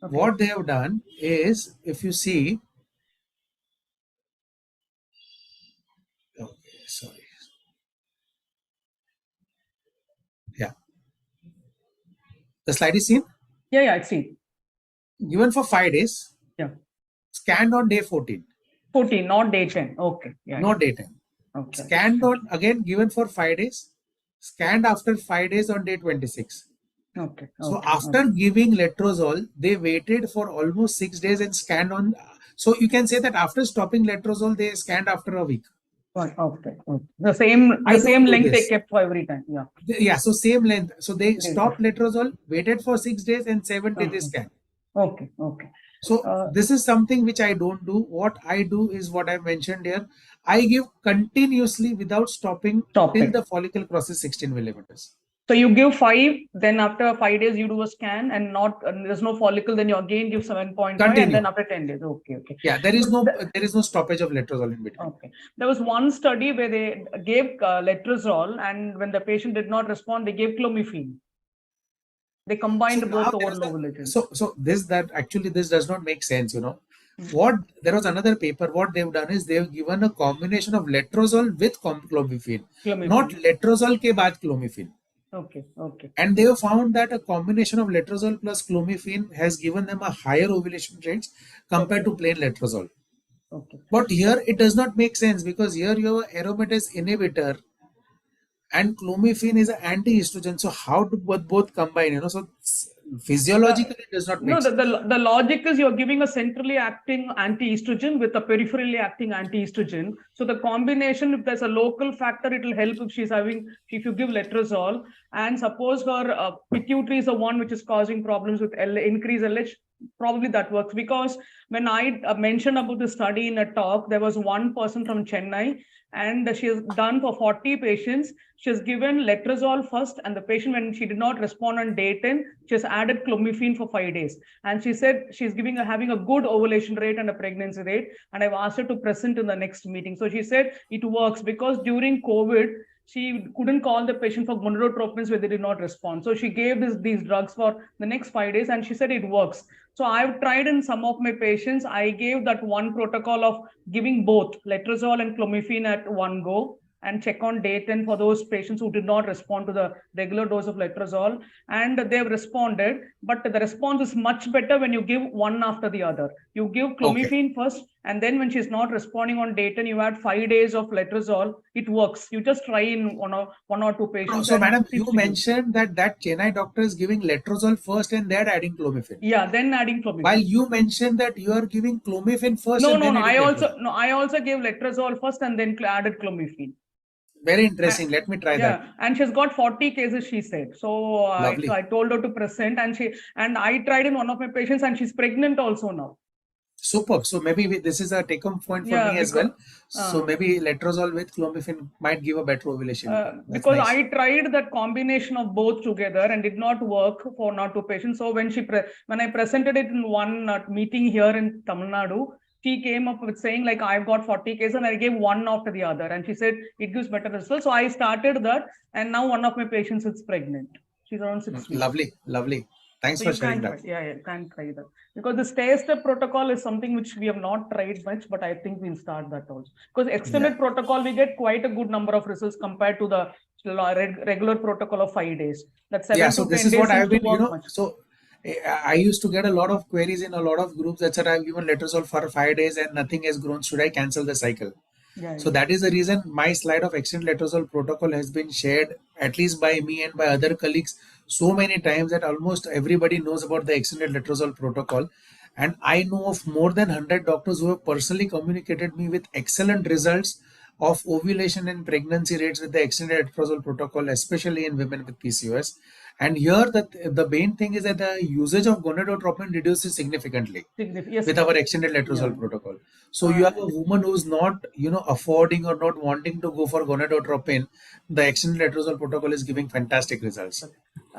Okay. What they have done is, if you see, okay, sorry. Yeah. The slide is seen. Yeah, I see. Given for 5 days. Yeah. Scanned on day 14. 14, not day 10. Okay. Yeah. Not day 10. Okay. Scanned on, again given for 5 days. Scanned after 5 days on day 26. Okay. So after giving letrozole, they waited for almost 6 days and scanned on. So you can say that after stopping letrozole, they scanned after a week. Okay. The same length they kept for every time. Yeah. Yeah. So same length. So they stopped letrozole, waited for 6 days, and 7 days they scanned. Okay. So this is something which I don't do. What I do is what I mentioned here. I give continuously without stopping till the follicle crosses 16 millimeters. So you give 5, then after 5 days you do a scan and there's no follicle, then you again give 7.5, Continue. and then after 10 days. Okay. Yeah, there is no stoppage of letrozole in between. Okay. There was one study where they gave letrozole, and when the patient did not respond, they gave clomiphene. They combined both over ovulation. So this does not make sense, you know. There was another paper, what they've done is they've given a combination of letrozole with clomiphene, not letrozole ke baad clomiphene. Okay. And they have found that a combination of letrozole plus clomiphene has given them a higher ovulation rates compared to plain letrozole. Okay. But here it does not make sense, because here you have aromatase inhibitor and clomiphene is an anti-estrogen. So how do both combine? You know, so physiologically it does not make sense. The logic is you're giving a centrally acting anti-estrogen with a peripherally acting anti-estrogen. So the combination, if there's a local factor, it will help if you give letrozole, and suppose her pituitary is the one which is causing problems with increased LH, probably that works. Because when I mentioned about the study in a talk, there was one person from Chennai, and she has done for 40 patients. She has given letrozole first, and the patient, when she did not respond on day 10, she has added clomiphene for 5 days. And she said she's having a good ovulation rate and a pregnancy rate. And I've asked her to present in the next meeting. So she said it works, because during COVID, she couldn't call the patient for gonadotropins where they did not respond. So she gave these drugs for the next 5 days, and she said it works. So I've tried in some of my patients. I gave that one protocol of giving both letrozole and clomiphene at one go, and check on day 10 for those patients who did not respond to the regular dose of letrozole, and they've responded. But the response is much better when you give one after the other. You give clomiphene first, and then when she's not responding on day 10, you add 5 days of letrozole. It works. You just try in one or two patients. So madam, you mentioned that Chennai doctor is giving letrozole first and they're adding clomiphene. Yeah, then adding clomiphene. While you mentioned that you are giving clomiphene first. No. I also gave letrozole first and then added clomiphene. Very interesting. Let me try that. And she's got 40 cases, she said. So I told her to present, and I tried in one of my patients, and she's pregnant also now. Superb. So maybe this is a take-home point for me as well. So maybe letrozole with clomiphene might give a better ovulation. Because nice. I tried that combination of both together and did not work for not two patients. So when I presented it in one meeting here in Tamil Nadu, she came up with saying, like, I've got 40 cases, and I gave one after the other. And she said it gives better results. So I started that, and now one of my patients is pregnant. She's around 6 weeks. Lovely. Thanks for sharing that. You can't try that. Because the stair-step protocol is something which we have not tried much, but I think we'll start that also. Because extended protocol, we get quite a good number of results compared to the regular protocol of 5 days. That's 7 to 10 days. So this is what I've been, so I used to get a lot of queries in a lot of groups that said I've given letrozole for 5 days and nothing has grown. Should I cancel the cycle? So that is the reason my slide of extended letrozole protocol has been shared, at least by me and by other colleagues, so many times that almost everybody knows about the extended letrozole protocol. And I know of more than 100 doctors who have personally communicated me with excellent results of ovulation and pregnancy rates with the extended letrozole protocol, especially in women with PCOS. And here the main thing is that the usage of gonadotropin reduces significantly with our extended letrozole protocol. So you have a woman who's not, affording or not wanting to go for gonadotropin, the extended letrozole protocol is giving fantastic results.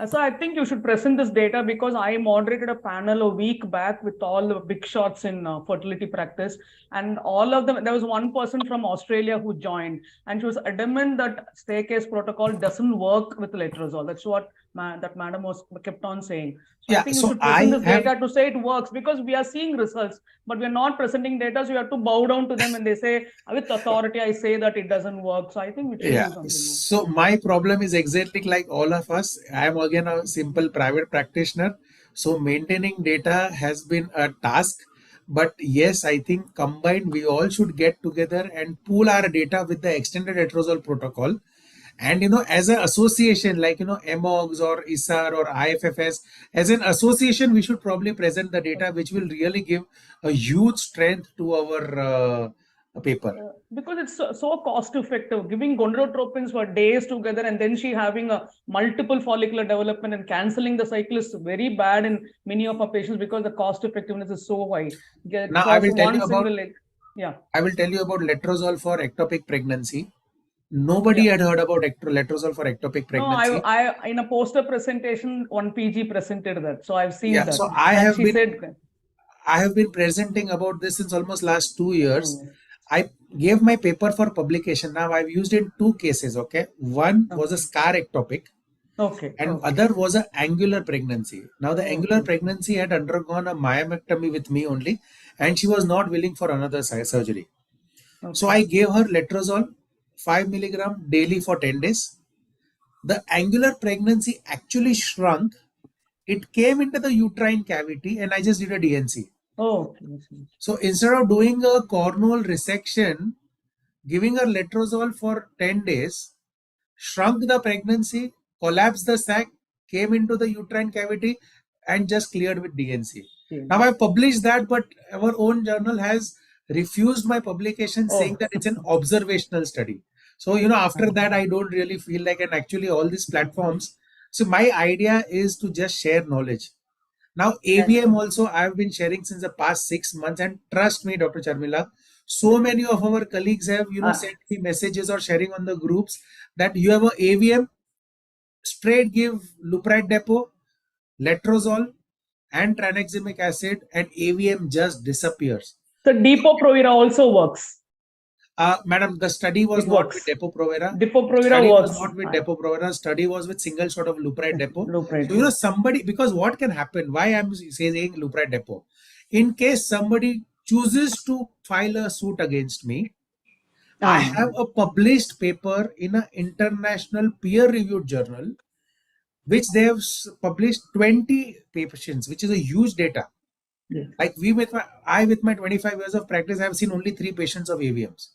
So I think you should present this data, because I moderated a panel a week back with all the big shots in fertility practice, and all of them, there was one person from Australia who joined, and she was adamant that staircase protocol doesn't work with letrozole. That's what that madam kept on saying. So I think you should present this data to say it works, because we are seeing results, but we are not presenting data. So you have to bow down to them, and they say, with authority, I say that it doesn't work. So I think we should do something. So my problem is exactly like all of us. I am again a simple private practitioner. So maintaining data has been a task. But yes, I think combined, we all should get together and pool our data with the extended letrozole protocol. And, as an association, like, MOGS or ISAR or IFFS, as an association, we should probably present the data, which will really give a huge strength to our paper. Because it's so cost effective, giving gonadotropins for days together, and then she having a multiple follicular development and cancelling the cycle is very bad in many of our patients, because the cost effectiveness is so high. Now I will tell you about letrozole for ectopic pregnancy. Nobody had heard about letrozole for ectopic pregnancy. No, I in a poster presentation, one PG presented that, so I've seen that. So And she said, I have been presenting about this since almost last 2 years. Oh. I gave my paper for publication. Now I've used it in 2 cases. Okay, one was a scar ectopic, okay, and okay. other was an angular pregnancy. Now the angular Okay. pregnancy had undergone a myomectomy with me only, and she was not willing for another surgery. So I gave her letrozole 5 milligram daily for 10 days. The angular pregnancy actually shrunk. It came into the uterine cavity, and I just did a DNC. Oh. So instead of doing a cornhole resection, giving her letrozole for 10 days, shrunk the pregnancy, collapsed the sac, came into the uterine cavity, and just cleared with DNC. Now I published that, but our own journal has refused my publication, saying that it's an observational study. So, after that, I don't really feel like, and actually all these platforms. So my idea is to just share knowledge. Now, AVM also I've been sharing since the past 6 months, and trust me, Dr. Charmila, so many of our colleagues have, sent me messages or sharing on the groups that you have a AVM, straight give Lupride depot, letrozole, and tranexamic acid, and AVM just disappears. So Depo-Provera also works. Madam, the study was not with Depo-Provera. Depo-Provera Study works. was not with Depo-Provera. Study was with single shot of Lupride depot. Lupride. So, somebody, because what can happen, why I'm saying Lupride depot, in case somebody chooses to file a suit against me, I have a published paper in an international peer-reviewed journal, which they have published 20 patients, which is a huge data. Yeah. Like with my 25 years of practice, I have seen only 3 patients of AVMs.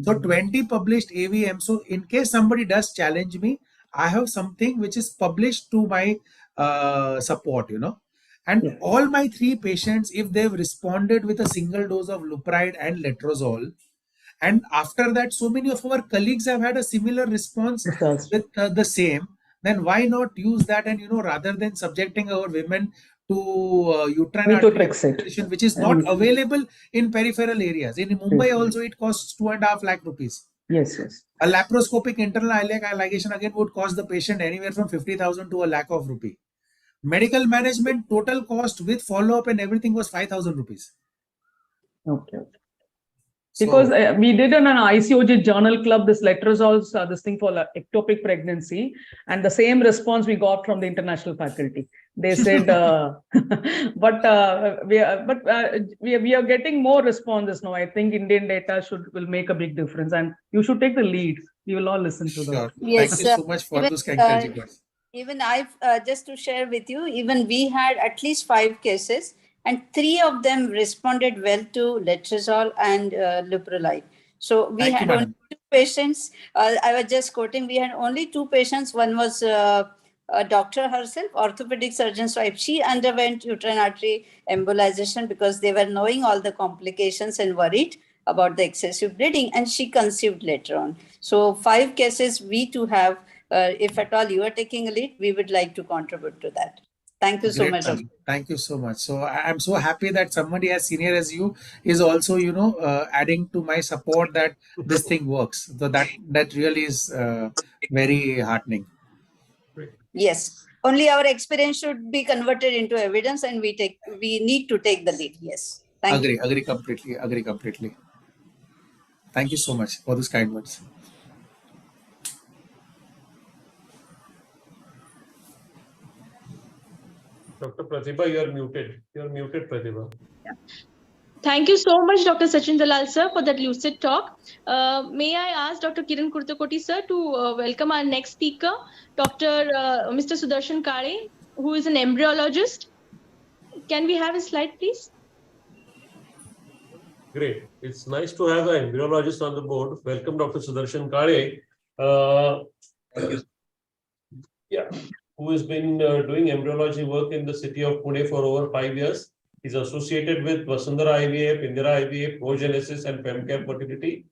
So 20 published AVMs. So in case somebody does challenge me, I have something which is published to my support, And all my 3 patients, if they've responded with a single dose of Lupride and letrozole, and after that, so many of our colleagues have had a similar response with the same, then why not use that? And, rather than subjecting our women to uterine artery position, which is not available in peripheral areas. In Mumbai also, it costs 2.5 lakh rupees. Yes. A laparoscopic internal iliac ligation again would cost the patient anywhere from 50,000 to a lakh of rupee. Medical management total cost with follow-up and everything was 5,000 rupees. Okay. Because we did in an ICOG journal club this letrozole, this thing for ectopic pregnancy, and the same response we got from the international faculty. They said, we are getting more responses now. I think Indian data will make a big difference, and you should take the lead. We will all listen to that. Yes, thank you so much for those encouraging words. Even I've just to share with you, even we had at least 5 cases, and 3 of them responded well to letrozole and leuprolide. So we had only 2 patients. I was just quoting, we had only 2 patients. One was a doctor herself, orthopedic surgeon's wife. She underwent uterine artery embolization because they were knowing all the complications and worried about the excessive bleeding, and she conceived later on. So 5 cases we too have. If at all you are taking a lead, we would like to contribute to that. Thank you so much. Thank you so much. So I'm so happy that somebody as senior as you is also, adding to my support that this thing works. So that really is very heartening. Yes. Only our experience should be converted into evidence, and we need to take the lead. Yes. Thank you. Agree completely. Thank you so much for those kind words. Dr. Pratibha, you are muted. You are muted, Pratibha. Yeah. Thank you so much, Dr. Sachin Dalal sir, for that lucid talk. May I ask Dr. Kiran Kurtakoti sir to welcome our next speaker, Mr. Sudarshan Kare, who is an embryologist. Can we have a slide, please? Great. It's nice to have an embryologist on the board. Welcome, Dr. Sudarshan Kare. Who has been doing embryology work in the city of Pune for over 5 years. He's associated with Vasundhara IVF, Indira IVF, Progenesis, and Femcare Fertility.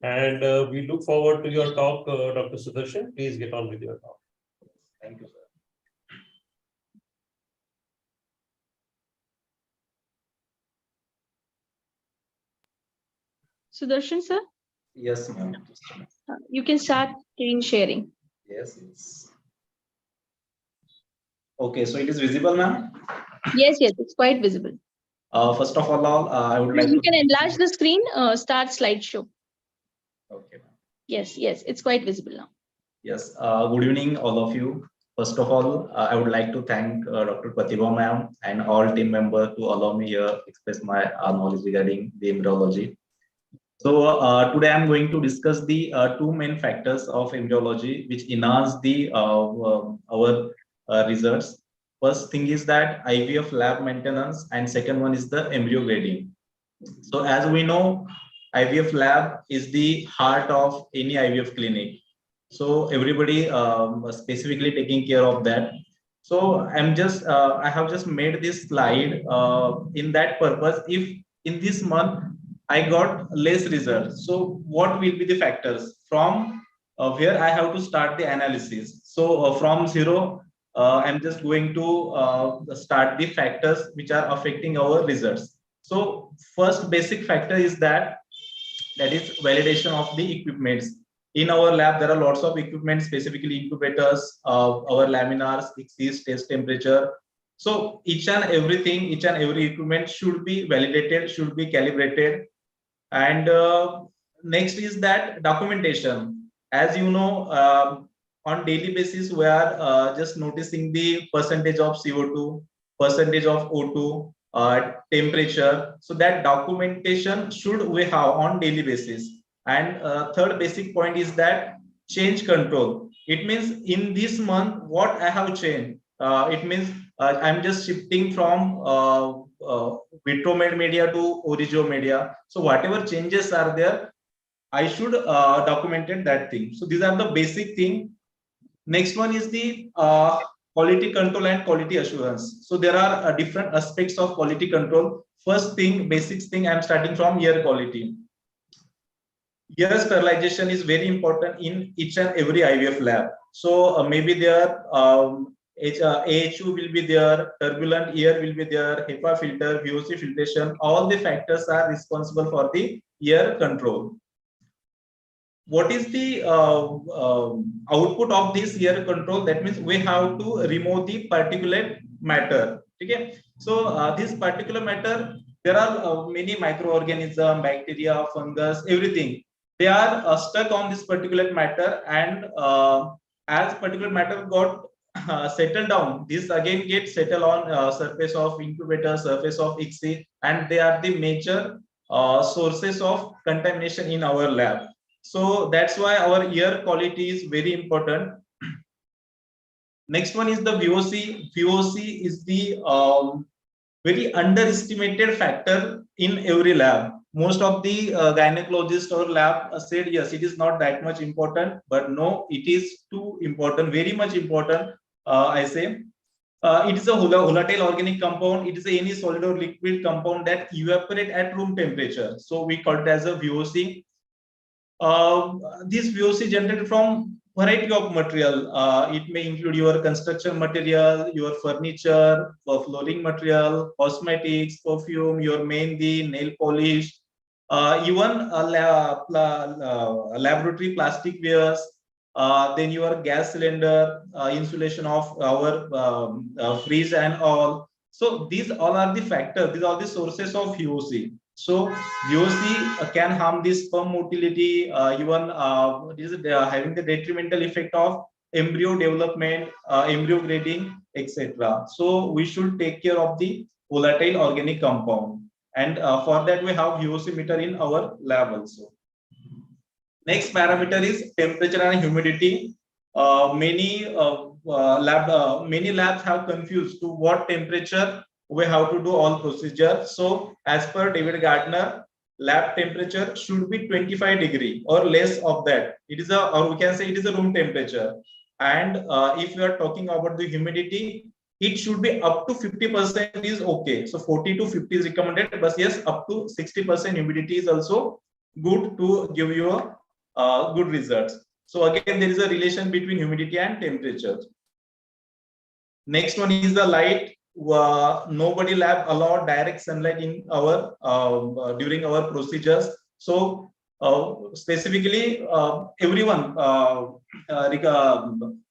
And we look forward to your talk, Dr. Sudarshan. Please get on with your talk. Thank you, sir. Sudarshan, sir? Yes, ma'am. You can start screen sharing. Yes, yes. Okay, so it is visible, ma'am. Yes, yes, it's quite visible. First of all, I would like You to. can enlarge the screen, start slideshow. Okay. Yes, yes, it's quite visible now. Yes. Good evening, all of you. First of all, I would like to thank Dr. Pratibha ma'am and all team members to allow me here express my knowledge regarding the embryology. So today I'm going to discuss the two main factors of embryology which enhance the our results. First thing is that IVF lab maintenance, and second one is the embryo grading. So as we know, IVF lab is the heart of any IVF clinic. So everybody specifically taking care of that. So I have just made this slide in that purpose. If in this month I got less results, so what will be the factors from where I have to start the analysis? So from zero, I'm just going to start the factors which are affecting our results. So first basic factor is that is validation of the equipments. In our lab, there are lots of equipment, specifically incubators, our laminars, ICSIs, test temperature. So each and every equipment should be validated, should be calibrated. And next is that documentation. As you know, on daily basis, we are just noticing the percentage of CO2, percentage of O2, temperature. So that documentation should we have on daily basis. And third basic point is that change control. It means in this month, what I have changed. It means I'm just shifting from Vitromade media to Origio media. So whatever changes are there, I should document that thing. So these are the basic thing. Next one is the quality control and quality assurance. So there are different aspects of quality control. First thing, basics thing, I'm starting from air quality. Air sterilization is very important in each and every IVF lab. So maybe there AHU will be there, turbulent air will be there, HEPA filter, VOC filtration, all the factors are responsible for the air control. What is the output of this air control? That means we have to remove the particulate matter. Okay, so this particulate matter, there are many microorganisms, bacteria, fungus, everything. They are stuck on this particulate matter, and as particulate matter got settled down, this again gets settled on surface of incubator, surface of ICSI, and they are the major sources of contamination in our lab. So that's why our air quality is very important. Next one is the VOC. VOC is the very underestimated factor in every lab. Most of the gynecologists or lab said yes, it is not that much important, but no, it is too important, very much important. I say it is a volatile organic compound. It is any solid or liquid compound that evaporate at room temperature. So we call it as a VOC. This VOC generated from variety of material. It may include your construction material, your furniture, flooring material, cosmetics, perfume, your mehndi, nail polish, even laboratory plastic wares, then your gas cylinder, insulation of our fridge and all. So these all are the factors, these are the sources of VOC. So VOC can harm the sperm motility, even having the detrimental effect of embryo development, embryo grading, etc. So we should take care of the volatile organic compound, and for that we have VOC meter in our lab also. Next parameter is temperature and humidity. Many labs have confused to what temperature we have to do all procedure. So as per David Gardner, lab temperature should be 25 degree or less of that. It is or we can say it is a room temperature. And if we are talking about the humidity, it should be up to 50% is okay. So 40 to 50 is recommended, but yes, up to 60% humidity is also good to give you a good results. So again, there is a relation between humidity and temperature. Next one is the light. Nobody lab allow direct sunlight in our during our procedures. So specifically, everyone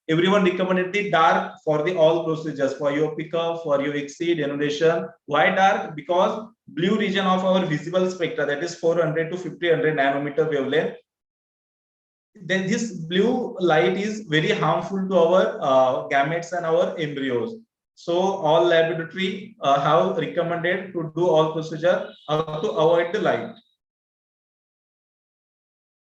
recommended the dark for the all procedures, for your pickup, for your exceed, denudation. Why dark? Because blue region of our visible spectra, that is 400 to 1500 nanometer wavelength, then this blue light is very harmful to our gametes and our embryos. So all laboratory have recommended to do all procedure to avoid the light.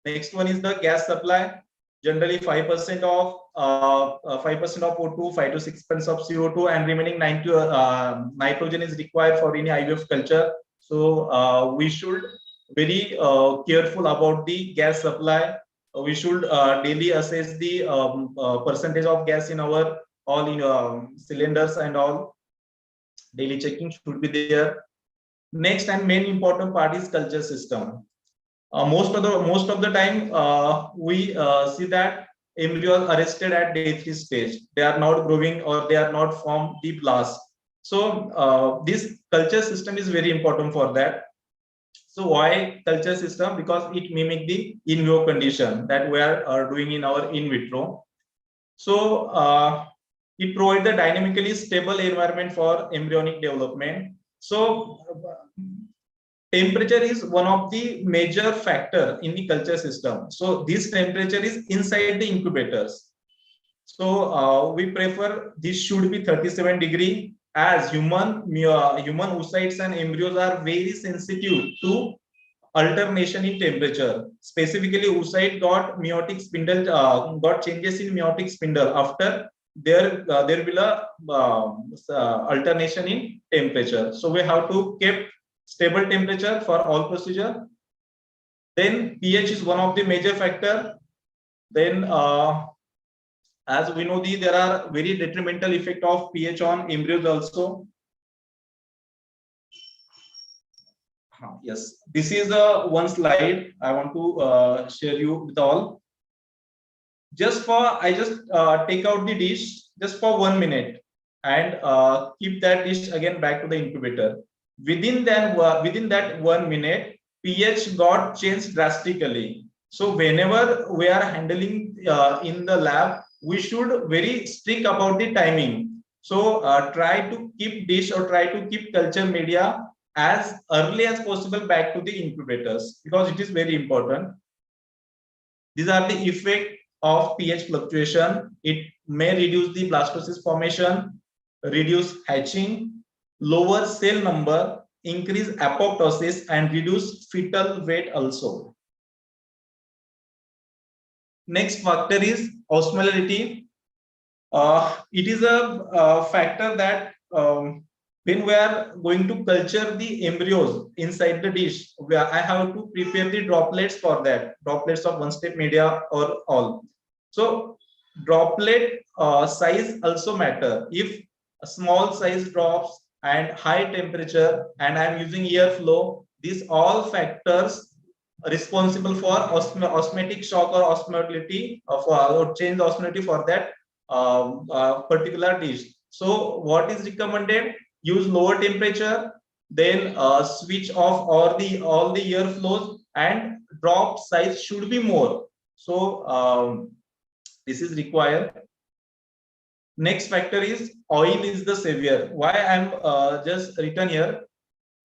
Next one is the gas supply. Generally 5% of 5% of O2, 5 to 6% of CO2, and remaining nitrogen is required for any IVF culture. So we should very careful about the gas supply. We should daily assess the percentage of gas in our all in cylinders, and all daily checking should be there. Next and main important part is culture system. Most of the time we see that embryos arrested at day 3 stage. They are not growing or they are not formed deep blast. So this culture system is very important for that. So why culture system? Because it mimic the in vivo condition that we are doing in our in vitro. So it provides a dynamically stable environment for embryonic development. So temperature is one of the major factor in the culture system. So this temperature is inside the incubators. So we prefer this should be 37 degree, as human oocytes and embryos are very sensitive to alternation in temperature. Specifically, oocyte got meiotic spindle got changes in meiotic spindle after there will a alternation in temperature. So we have to keep stable temperature for all procedure. Then pH is one of the major factor. Then as we know, there are very detrimental effect of pH on embryos also. Yes, this is one slide I want to share you with all. I just take out the dish just for 1 minute and keep that dish again back to the incubator. Within that 1 minute, pH got changed drastically. So whenever we are handling in the lab, we should very strict about the timing. So try to keep dish or try to keep culture media as early as possible back to the incubators, because it is very important. These are the effect of pH fluctuation. It may reduce the blastocyst formation, reduce hatching, lower cell number, increase apoptosis, and reduce fetal weight also. Next factor is osmolarity. It is a factor that when we are going to culture the embryos inside the dish, I have to prepare the droplets for that, droplets of one-step media or all. So droplet size also matter. If a small size drops and high temperature, and I'm using airflow, these all factors responsible for osmotic shock or osmolality or change osmolality for that particular dish. So what is recommended? Use lower temperature, then switch off all the airflows, and drop size should be more. So this is required. Next factor is oil is the savior. Why I'm just written here,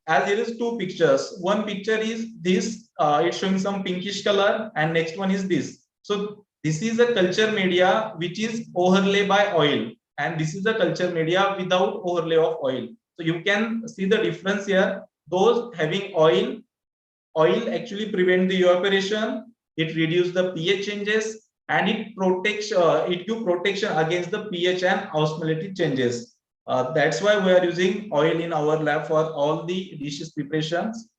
as there is two pictures. One picture is this, it's showing some pinkish color, and next one is this. So this is a culture media which is overlay by oil, and this is a culture media without overlay of oil. So you can see the difference here. Those having oil actually prevent the evaporation, it reduces the pH changes, and it protects it gives protection against the pH and osmolality changes. That's why we are using oil in our lab for all the dishes preparations.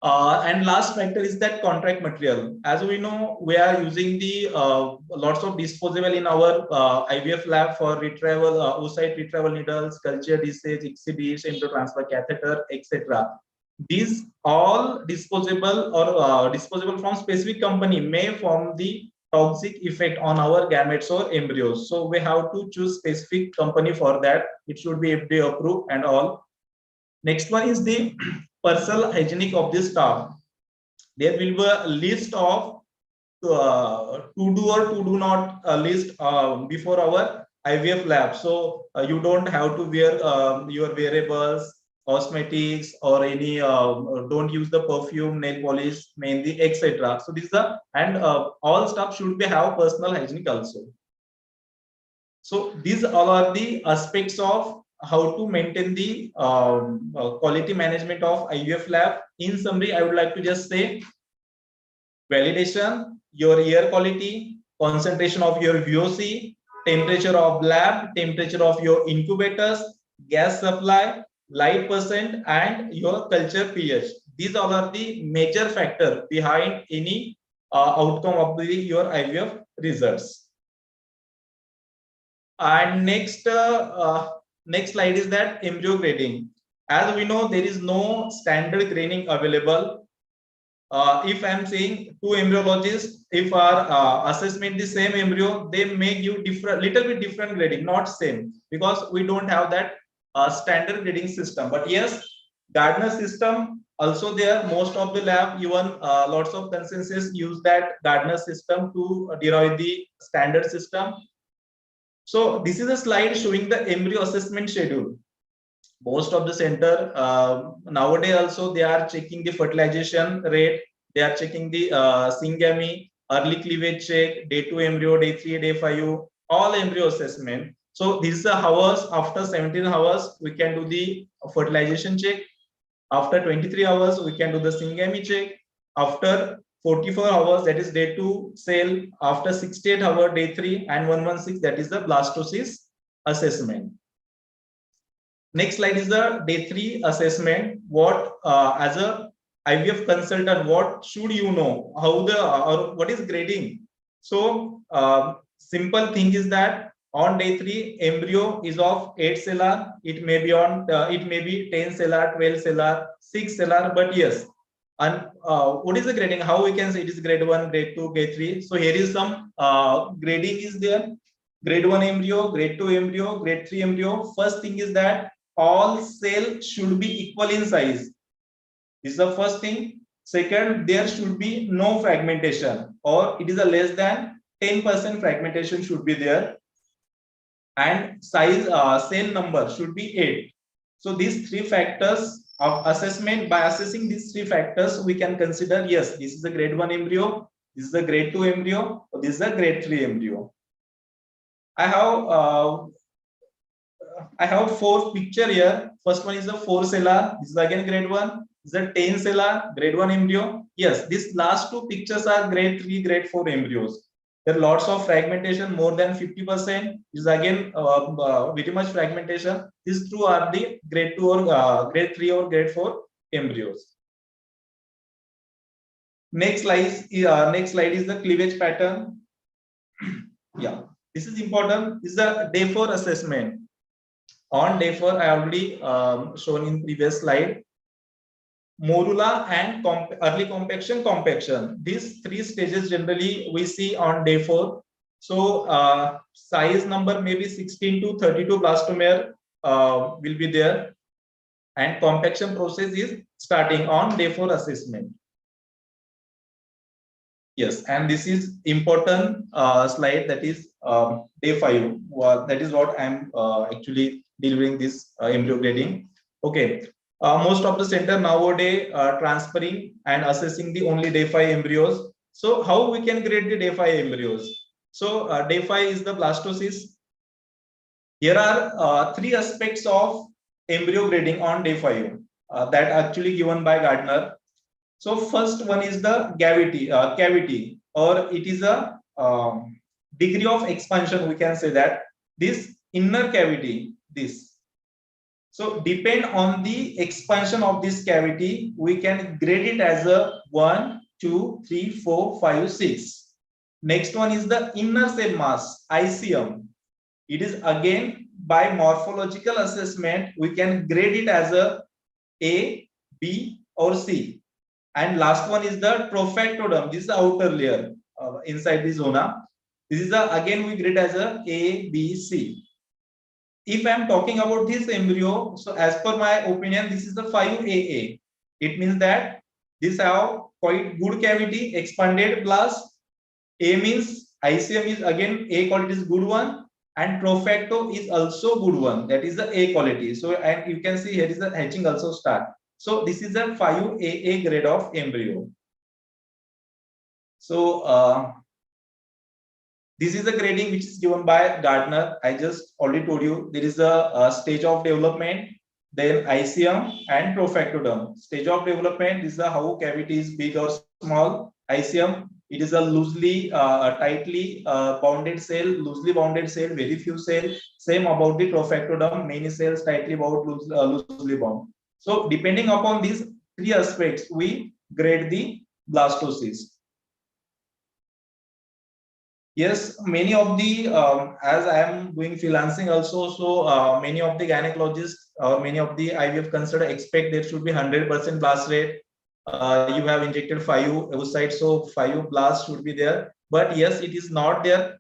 And last factor is that contract material. As we know, we are using the lots of disposable in our IVF lab for retrieval, oocyte retrieval needles, culture dishes, ICSI dish, embryo transfer catheter, etc. These all disposable or disposable from specific company may form the toxic effect on our gametes or embryos. So we have to choose specific company for that. It should be FDA approved and all. Next one is the personal hygienic of the staff. there will be a list of to do or to do not list before our IVF lab. So you don't have to wear your wearables, cosmetics, or any don't use the perfume, nail polish, mehndi, etc. So this is the, and all stuff should be have personal hygienic also. So these all are the aspects of how to maintain the quality management of IVF lab. In summary, I would like to just say validation, your air quality, concentration of your VOC, temperature of lab, temperature of your incubators, gas supply, light percent, and your culture pH. These all are the major factors behind any outcome of your IVF results. And next slide is that embryo grading. As we know, there is no standard grading available. If I'm saying two embryologists, if our assessment the same embryo, they may give different, little bit different grading, not same, because we don't have that standard grading system. But yes, Gardner system also there. Most of the lab, even lots of consensus use that Gardner system to derive the standard system. So this is a slide showing the embryo assessment schedule. Most of the center nowadays also they are checking the fertilization rate, they are checking the syngamy, early cleavage check, day 2 embryo, day 3, day 5, all embryo assessment. So this is hours. After 17 hours we can do the fertilization check. After 23 hours we can do the syngamy check. After 44 hours, that is day 2 cell. After 68 hours, day 3, and 116, that is the blastocyst assessment. Next slide is the day 3 assessment. What as a IVF consultant, what should you know? How the or what is grading? So simple thing is that on day 3, embryo is of 8 cellular. It may be on it may be 10 cellular, 12 cellular, 6 cellular, but yes. And what is the grading? How we can say it is grade 1, grade 2, grade 3? So here is some grading is there. Grade 1 embryo, grade 2 embryo, grade 3 embryo. First thing is that all cells should be equal in size. This is the first thing. Second, there should be no fragmentation, or it is a less than 10% fragmentation should be there. And size cell number should be 8. So these 3 factors of assessment, by assessing these 3 factors, we can consider, yes, this is a grade 1 embryo, this is a grade 2 embryo, or this is a grade 3 embryo. I have 4 picture here. First one is the 4 cellular. This is again grade 1. This is a 10 cellular, grade 1 embryo. Yes, these last 2 pictures are grade 3, grade 4 embryos. There are lots of fragmentation, more than 50%. This is again very much fragmentation. These 2 are the grade 2 or grade 3 or grade 4 embryos. Next slide is the cleavage pattern. Yeah, this is important. This is the day 4 assessment. On day 4, I already shown in previous slide. Morula and early compaction. These 3 stages generally we see on day 4. So size number maybe 16 to 32 blastomere will be there, and compaction process is starting on day 4 assessment. Yes, and this is important slide, that is day 5. That is what I'm actually delivering this embryo grading. Okay. Most of the center nowadays transferring and assessing the only day 5 embryos. So how we can grade the day 5 embryos? So day 5 is the blastocyst. Here are 3 aspects of embryo grading on day 5 that are actually given by Gardner. So first one is the cavity, or it is a degree of expansion. We can say that this inner cavity, this. So depend on the expansion of this cavity, we can grade it as a 1, 2, 3, 4, 5, 6. Next one is the inner cell mass, ICM. It is again by morphological assessment, we can grade it as a B, or C. And last one is the profectoderm. This is the outer layer inside the zona. This is again we grade as a B, C. If I am talking about this embryo, so as per my opinion, this is the 5AA. It means that These have quite good cavity, expanded plus A means ICM is again A quality is good one, and Profacto is also good one. That is the A quality. So and you can see here is the hatching also start. So this is a 5AA grade of embryo. So this is the grading which is given by Gardner. I just already told you there is a stage of development, then ICM and Profactoderm. Stage of development is the how cavity is big or small. ICM, it is a loosely, tightly bounded cell, very few cells. Same about the Profactoderm, many cells tightly bound, loosely bound. So depending upon these three aspects, we grade the blastocyst. Yes, many of the as I am doing freelancing also, so many of the gynecologists or many of the IVF consider expect there should be 100% blast rate. You have injected 5 oocytes, so 5 blasts should be there. But yes, it is not there.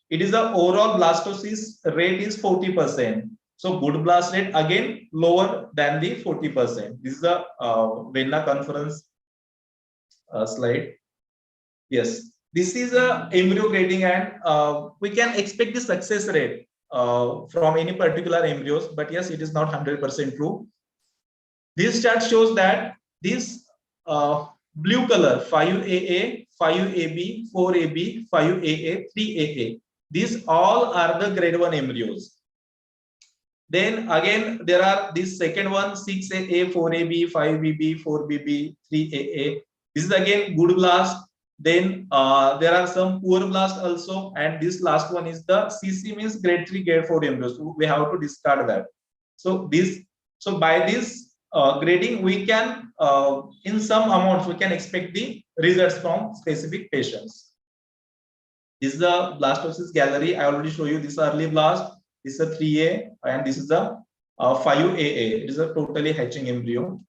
It is the overall blastocyst rate is 40%. So good blast rate again lower than the 40%. This is the Vienna conference slide. Yes. This is a embryo grading, and we can expect the success rate from any particular embryos, but yes, it is not 100% true. This chart shows that this blue color 5AA, 5AB, 4AB, 5AA, 3AA, these all are the grade 1 embryos. Then again there are this second one 6AA, 4AB, 5BB, 4BB, 3AA. This is again good blast. Then there are some poor blast also, and this last one is the CC means grade 3, grade 4 embryos. So we have to discard that. So by this grading, we can in some amounts we can expect the results from specific patients. This is the blastocyst gallery. I already show you this early blast. This is a 3A, and this is the 5AA. It is a totally hatching embryo.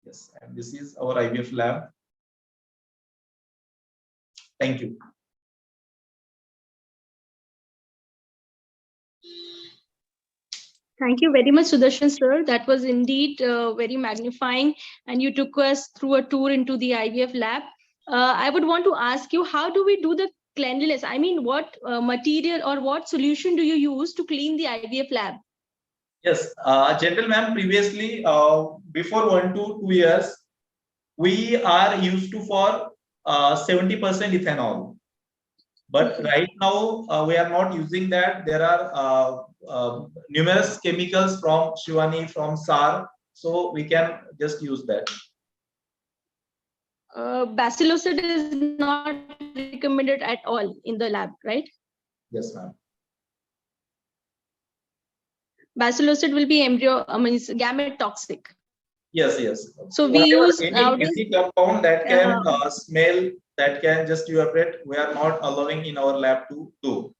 Yes, and this is our IVF lab. Thank you. Thank you very much, Sudarshan sir. That was indeed very magnifying, and you took us through a tour into the IVF lab. I would want to ask you, how do we do the cleanliness? I mean, what material or what solution do you use to clean the IVF lab? Yes, General ma'am, previously, before 1 to 2 years, we are used to for 70% ethanol. But right now, we are not using that. There are numerous chemicals from Shivani, from SAR, so we can just use that. Bacillocid is not recommended at all in the lab, right? Yes, ma'am. Bacillocid will be embryo, means gamete toxic. Yes, yes. So we use any compound that can smell, that can just evaporate, we are not allowing in our lab to do.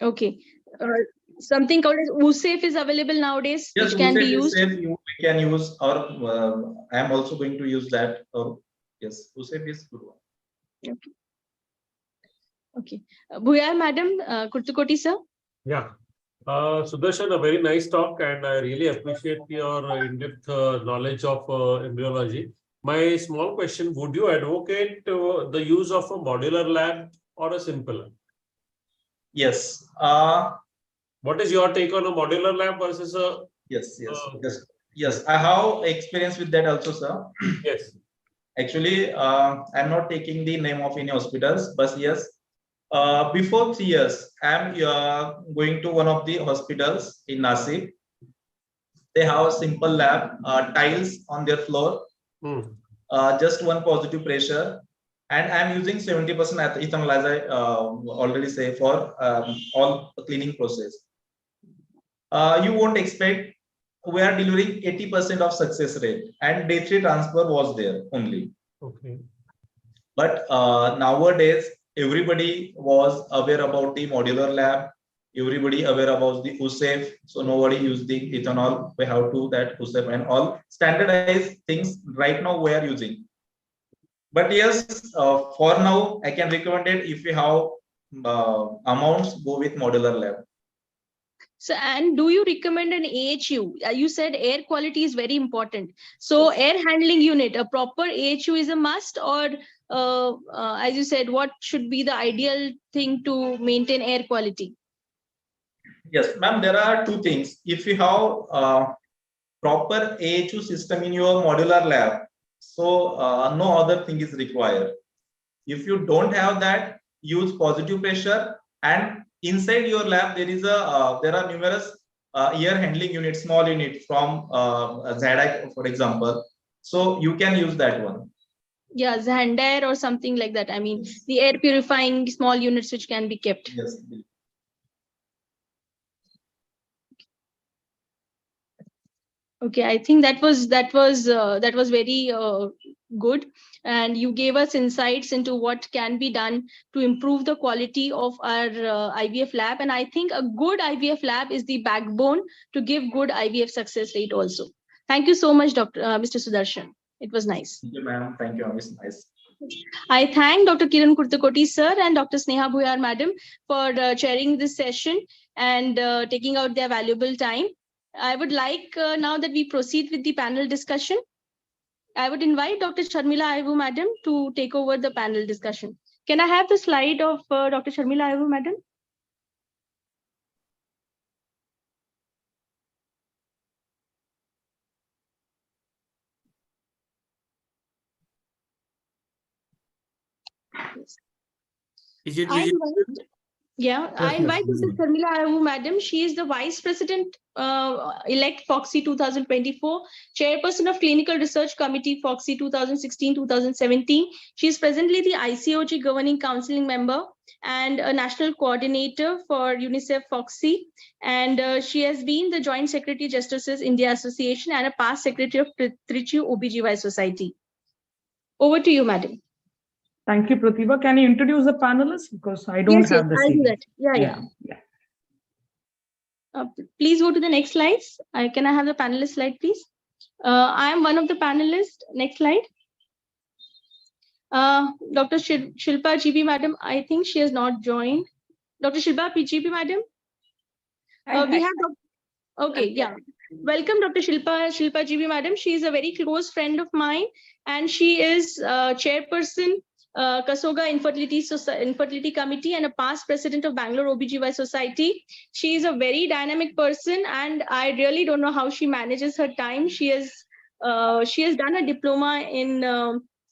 Okay. Something called as USAFE is available nowadays, yes, which can be used. we can use, or I am also going to use that. Yes, USAFE is good one. Okay. Okay. Bhuyar madam, Kurtukoti sir. Yeah. Sudarshan, a very nice talk, and I really appreciate your in-depth knowledge of embryology. My small question, would you advocate the use of a modular lab or a simple lab? Yes. What is your take on a modular lab versus a... Yes, I have experience with that also, sir. Yes. Actually, I'm not taking the name of any hospitals, but yes, before 3 years, I'm going to one of the hospitals in Nasik. They have a simple lab, tiles on their floor, just one positive pressure, and I'm using 70% ethanol, as I already say, for all the cleaning process. You won't expect, we are delivering 80% of success rate, and day-3 transfer was there only. Okay. But nowadays, everybody was aware about the modular lab. Everybody aware about the USAFE. So nobody used the ethanol. We have to that USAFE and all standardized things right now we are using. But yes, for now, I can recommend it if you have amounts, go with modular lab. So, and do you recommend an AHU? You said air quality is very important. So, air handling unit, a proper AHU is a must, or as you said, what should be the ideal thing to maintain air quality? Yes, ma'am, there are two things. If you have proper AHU system in your modular lab, so no other thing is required. If you don't have that, use positive pressure, and inside your lab there is there are numerous air handling units, small units from ZI, for example. So you can use that one. Yeah, Xander or something like that. I mean, the air purifying small units which can be kept. Yes. Okay, I think that was very good, and you gave us insights into what can be done to improve the quality of our IVF lab. And I think a good IVF lab is the backbone to give good IVF success rate also. Thank you so much, Mr. Sudarshan. It was nice. Thank you, ma'am. Thank you. It's nice. I thank Dr. Kiran Kurtakoti sir and Dr. Sneha Bhuyar madam for chairing this session and taking out their valuable time. I would like now that we proceed with the panel discussion, I would invite Dr. Sharmila Aivu madam to take over the panel discussion. Can I have the slide of Dr. Sharmila Aivu madam? Yes. I invite Dr. Sharmila Aivu madam. She is the Vice President elect FOXY 2024, Chairperson of Clinical Research Committee FOXY 2016-2017. She is presently the ICOG Governing Council member and a national coordinator for UNICEF FOXY. And she has been the Joint Secretary Justices India Association and a past Secretary of Trichy OBGY Society. Over to you, madam. Thank you, Pratibha. Can you introduce the panelists? Because I don't have the I'll do that. Yeah. Please go to the next slides. Can I have the panelist slide, please? I am one of the panelists. Next slide. Dr. Shilpa GB, madam. I think she has not joined. Dr. Shilpa GB, madam. We have. Okay, yeah. Welcome, Dr. Shilpa GB, madam. She is a very close friend of mine, and she is chairperson Kasoga Infertility Committee and a past president of Bangalore OBGY Society. She is a very dynamic person, and I really don't know how she manages her time. She has done a diploma in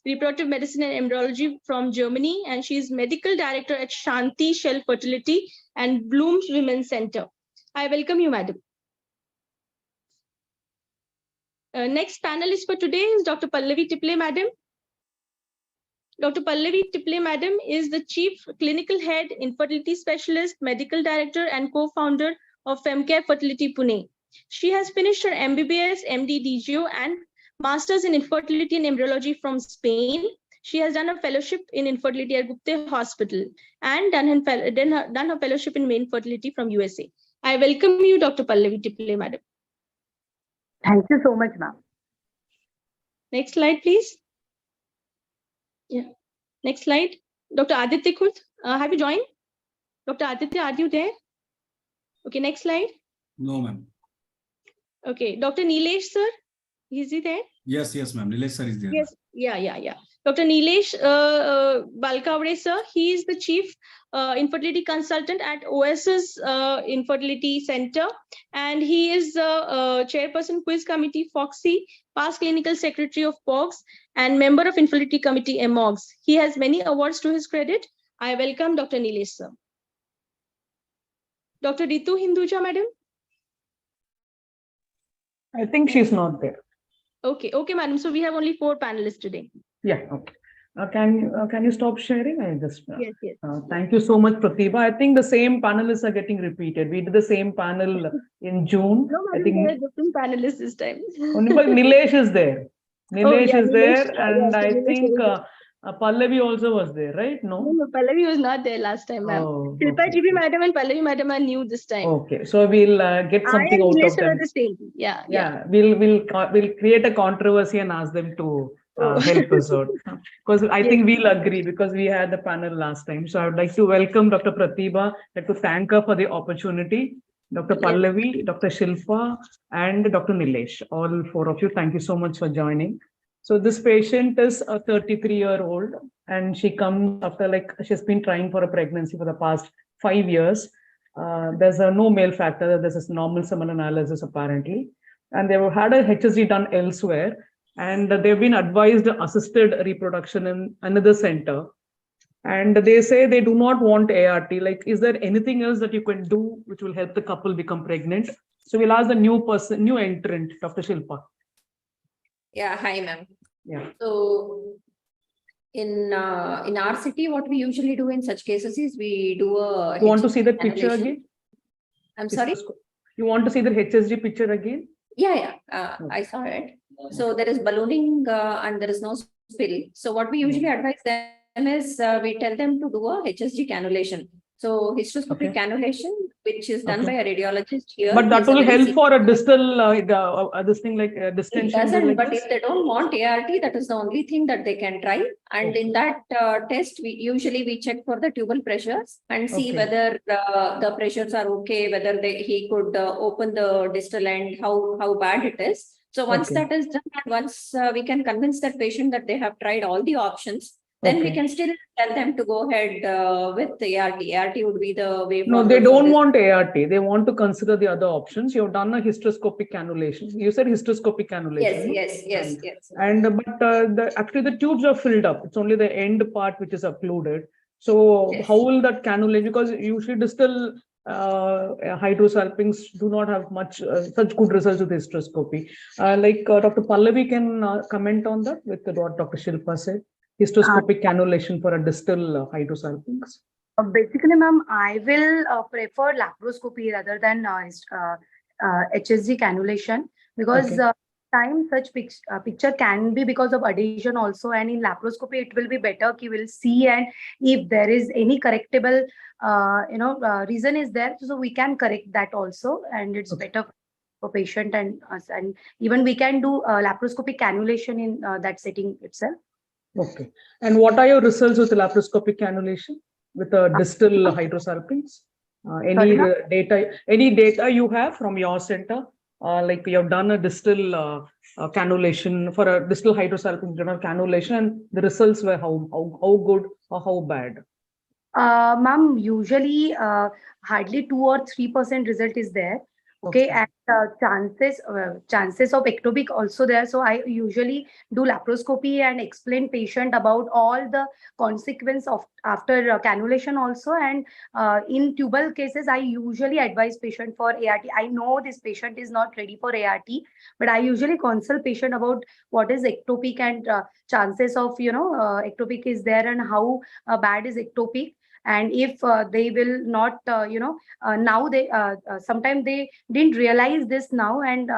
reproductive medicine and embryology from Germany, and she is medical director at Shanti Shell Fertility and Bloom's Women's Center. I welcome you, madam. Next panelist for today is Dr. Pallavi Tiple, madam. Dr. Pallavi Tiple, madam, is the Chief Clinical Head, Infertility Specialist, Medical Director, and co-founder of Femcare Fertility Pune. She has finished her MBBS, MD, DGO, and Masters in Infertility and Embryology from Spain. She has done a fellowship in infertility at Gupte Hospital and done her fellowship in main fertility from USA. I welcome you, Dr. Pallavi Tiple, madam. Thank you so much, ma'am. Next slide, please. Yeah. Next slide. Dr. Aditya Khut, have you joined? Dr. Aditya, are you there? Okay, next slide. No, ma'am. Okay, Dr. Nilesh, sir, is he there? Yes, ma'am. Nilesh sir is there. Yes, yeah. Dr. Nilesh Balkavade, sir, he is the chief infertility consultant at OS's Infertility Center, and he is the chairperson quiz committee FOXY, past clinical secretary of POGS, and member of Infertility Committee MOGS. He has many awards to his credit. I welcome Dr. Nilesh, sir. Dr. Ritu Hinduja, madam. I think she's not there. Okay, madam. So we have only 4 panelists today. Yeah, okay. Can you stop sharing? Yes. Thank you so much, Pratibha. I think the same panelists are getting repeated. We did the same panel in June. No, madam, there are different panelists this time. Only but Nilesh is there. Nilesh is there, and yeah, I think Pallavi also was there, right? No, Pallavi was not there last time, ma'am. Oh, Shilpa okay. GB madam and Pallavi madam are new this time. Okay, so we'll get something out of them. The same. Yeah. We'll create a controversy and ask them to help us out, because I think we'll agree, because we had the panel last time. So I would like to welcome Dr. Pratibha. I'd like to thank her for the opportunity. Dr. Pallavi, Dr. Shilpa, and Dr. Nilesh. All four of you, thank you so much for joining. So this patient is a 33-year-old, and she comes after she's been trying for a pregnancy for the past 5 years. There's no male factor. There's a normal semen analysis apparently, and they've had a HSG done elsewhere, and they've been advised assisted reproduction in another center. And they say they do not want ART. Like, is there anything else that you can do which will help the couple become pregnant? So we'll ask the new entrant, Dr. Shilpa. Yeah, hi, ma'am. Yeah. So in our city, what we usually do in such cases is we do a. You want to see that picture again? I'm sorry? You want to see the HSG picture again? Yeah. I saw it. So there is ballooning and there is no spill. So what we usually advise them is we tell them to do a HSG cannulation. So hysteroscopic cannulation, which is done by a radiologist here. But that will help for a distal, this thing like distension. It doesn't, but if they don't want ART, that is the only thing that they can try. And in that test, we check for the tubal pressures and see whether the pressures are okay, whether he could open the distal end, how bad it is. So once that is done, and once we can convince that patient that they have tried all the options, then we can still tell them to go ahead with the ART. ART would be the way forward. No, they don't want ART. They want to consider the other options. You've done a hysteroscopic cannulation. You said hysteroscopic cannulation. Yes. And but actually the tubes are filled up. It's only the end part which is occluded. So how will that cannulate? Because usually distal hydrosalpinx do not have much such good results with hysteroscopy. Dr. Pallavi can comment on that with what Dr. Shilpa said. Hysteroscopic cannulation for a distal hydrosalpinx. Basically, ma'am, I will prefer laparoscopy rather than HSG cannulation because time such picture can be because of adhesion also, and in laparoscopy it will be better. You will see, and if there is any correctable, reason is there, so we can correct that also, and it's better for patient and us, and even we can do laparoscopic cannulation in that setting itself. Okay. And what are your results with the laparoscopic cannulation with a distal hydrosalpinx? Any data you have from your center? Like you have done a distal cannulation for a distal hydrosalpinx cannulation, and the results were how good or how bad? Ma'am, usually hardly 2 or 3% result is there. Okay, and chances of ectopic also there. So I usually do laparoscopy and explain patient about all the consequence of after cannulation also. And in tubal cases, I usually advise patient for ART. I know this patient is not ready for ART, but I usually consult patient about what is ectopic and chances of ectopic is there and how bad is ectopic. And if they will not, now they sometimes they didn't realize this now, and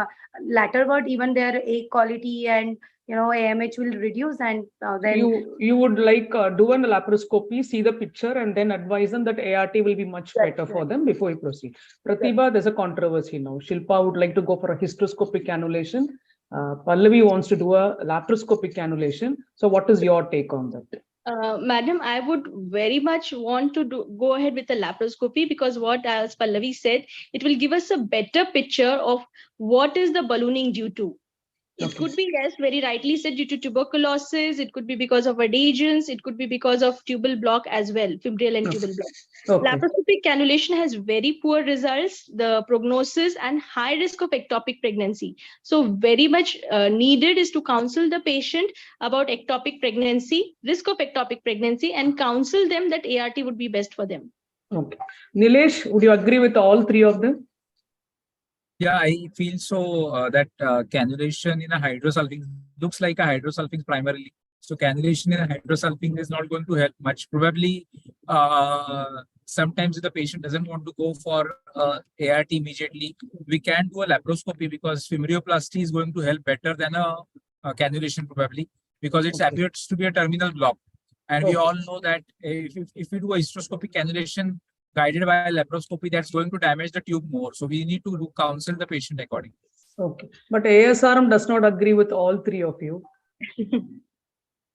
laterward even their egg quality and AMH will reduce, and then you would like do a laparoscopy, see the picture, and then advise them that ART will be much better for them before you proceed. Pratibha, there's a controversy now. Shilpa would like to go for a hysteroscopic cannulation. Pallavi wants to do a laparoscopic cannulation. So what is your take on that? Madam, I would very much want to go ahead with the laparoscopy, because what, as Pallavi said, it will give us a better picture of what is the ballooning due to. It could be, yes, very rightly said, due to tuberculosis. It could be because of adhesions. It could be because of tubal block as well, fibrile and tubal block. Laparoscopic cannulation has very poor results, the prognosis, and high risk of ectopic pregnancy. So very much needed is to counsel the patient about ectopic pregnancy, risk of ectopic pregnancy, and counsel them that ART would be best for them. Okay. Nilesh, would you agree with all three of them? Yeah, I feel so that cannulation in a hydrosalpinx looks like a hydrosalpinx primarily. So cannulation in a hydrosalpinx is not going to help much. Probably sometimes if the patient doesn't want to go for ART immediately, we can do a laparoscopy, because femurioplasty is going to help better than a cannulation probably, because it appears to be a terminal block. And we all know that if we do a hysteroscopic cannulation guided by laparoscopy, that's going to damage the tube more. So we need to counsel the patient accordingly. Okay. But ASRM does not agree with all three of you.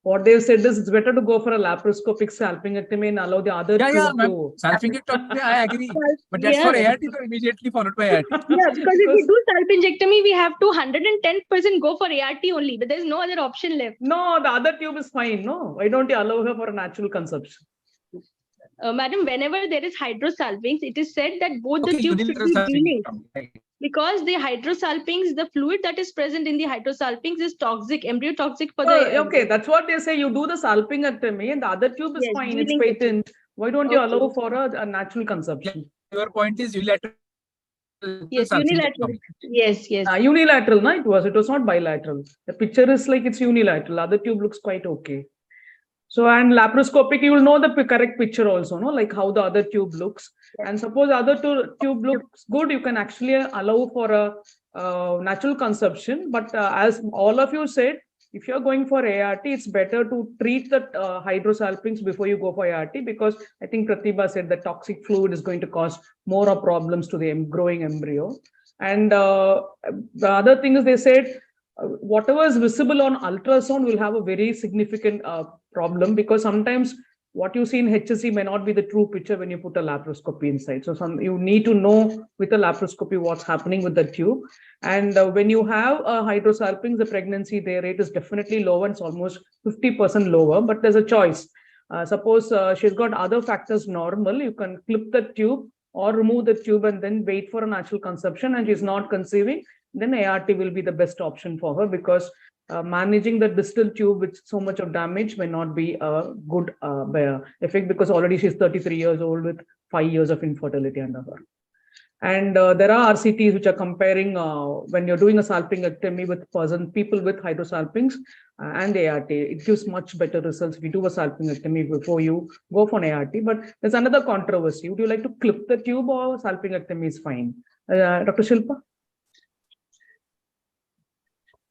What they've said is it's better to go for a laparoscopic salpingectomy and allow the other Yeah, tube ma'am. to. Salpingectomy, I agree. But that's Yeah. for ART, so immediately followed by ART. Yeah, because if we do salpingectomy, we have to 110% go for ART only, but there's no other option left. No, the other tube is fine. No, why don't you allow her for a natural conception? Madam, whenever there is hydrosalpinx, it is said that both the Okay, tubes should unilateral be delinked. salpingectomy. Right. Because the hydrosalpinx, the fluid that is present in the hydrosalpinx is toxic, embryotoxic for Oh, the. okay, that's what they say. You do the salpingectomy and the other tube is Yes, fine. It's delink the tube. patent. Why don't you Okay. allow for a natural conception? Your point is unilateral. Yes, unilateral. salpingectomy. Yes, yes. Unilateral, no, it was not bilateral. The picture is like it's unilateral. Other tube looks quite okay. So, and laparoscopic, you will know the correct picture also, no, like how the other tube looks. And suppose other tube looks good, you can actually allow for a natural conception. But as all of you said, if you're going for ART, it's better to treat the hydrosalpinx before you go for ART, because I think Pratibha said the toxic fluid is going to cause more problems to the growing embryo. And the other thing is they said, whatever is visible on ultrasound will have a very significant problem, because sometimes what you see in HSC may not be the true picture when you put a laparoscopy inside. So you need to know with a laparoscopy what's happening with the tube. And when you have a hydrosalpinx, the pregnancy rate is definitely lower. It's almost 50% lower, but there's a choice. Suppose she's got other factors normal, you can clip the tube or remove the tube and then wait for a natural conception, and she's not conceiving, then ART will be the best option for her, because managing the distal tube with so much of damage may not be a good effect, because already she's 33 years old with 5 years of infertility under her. And there are RCTs which are comparing when you're doing a salpingectomy with people with hydrosalpinx and ART. It gives much better results if you do a salpingectomy before you go for an ART. But there's another controversy. Would you like to clip the tube, or salpingectomy is fine? Dr. Shilpa?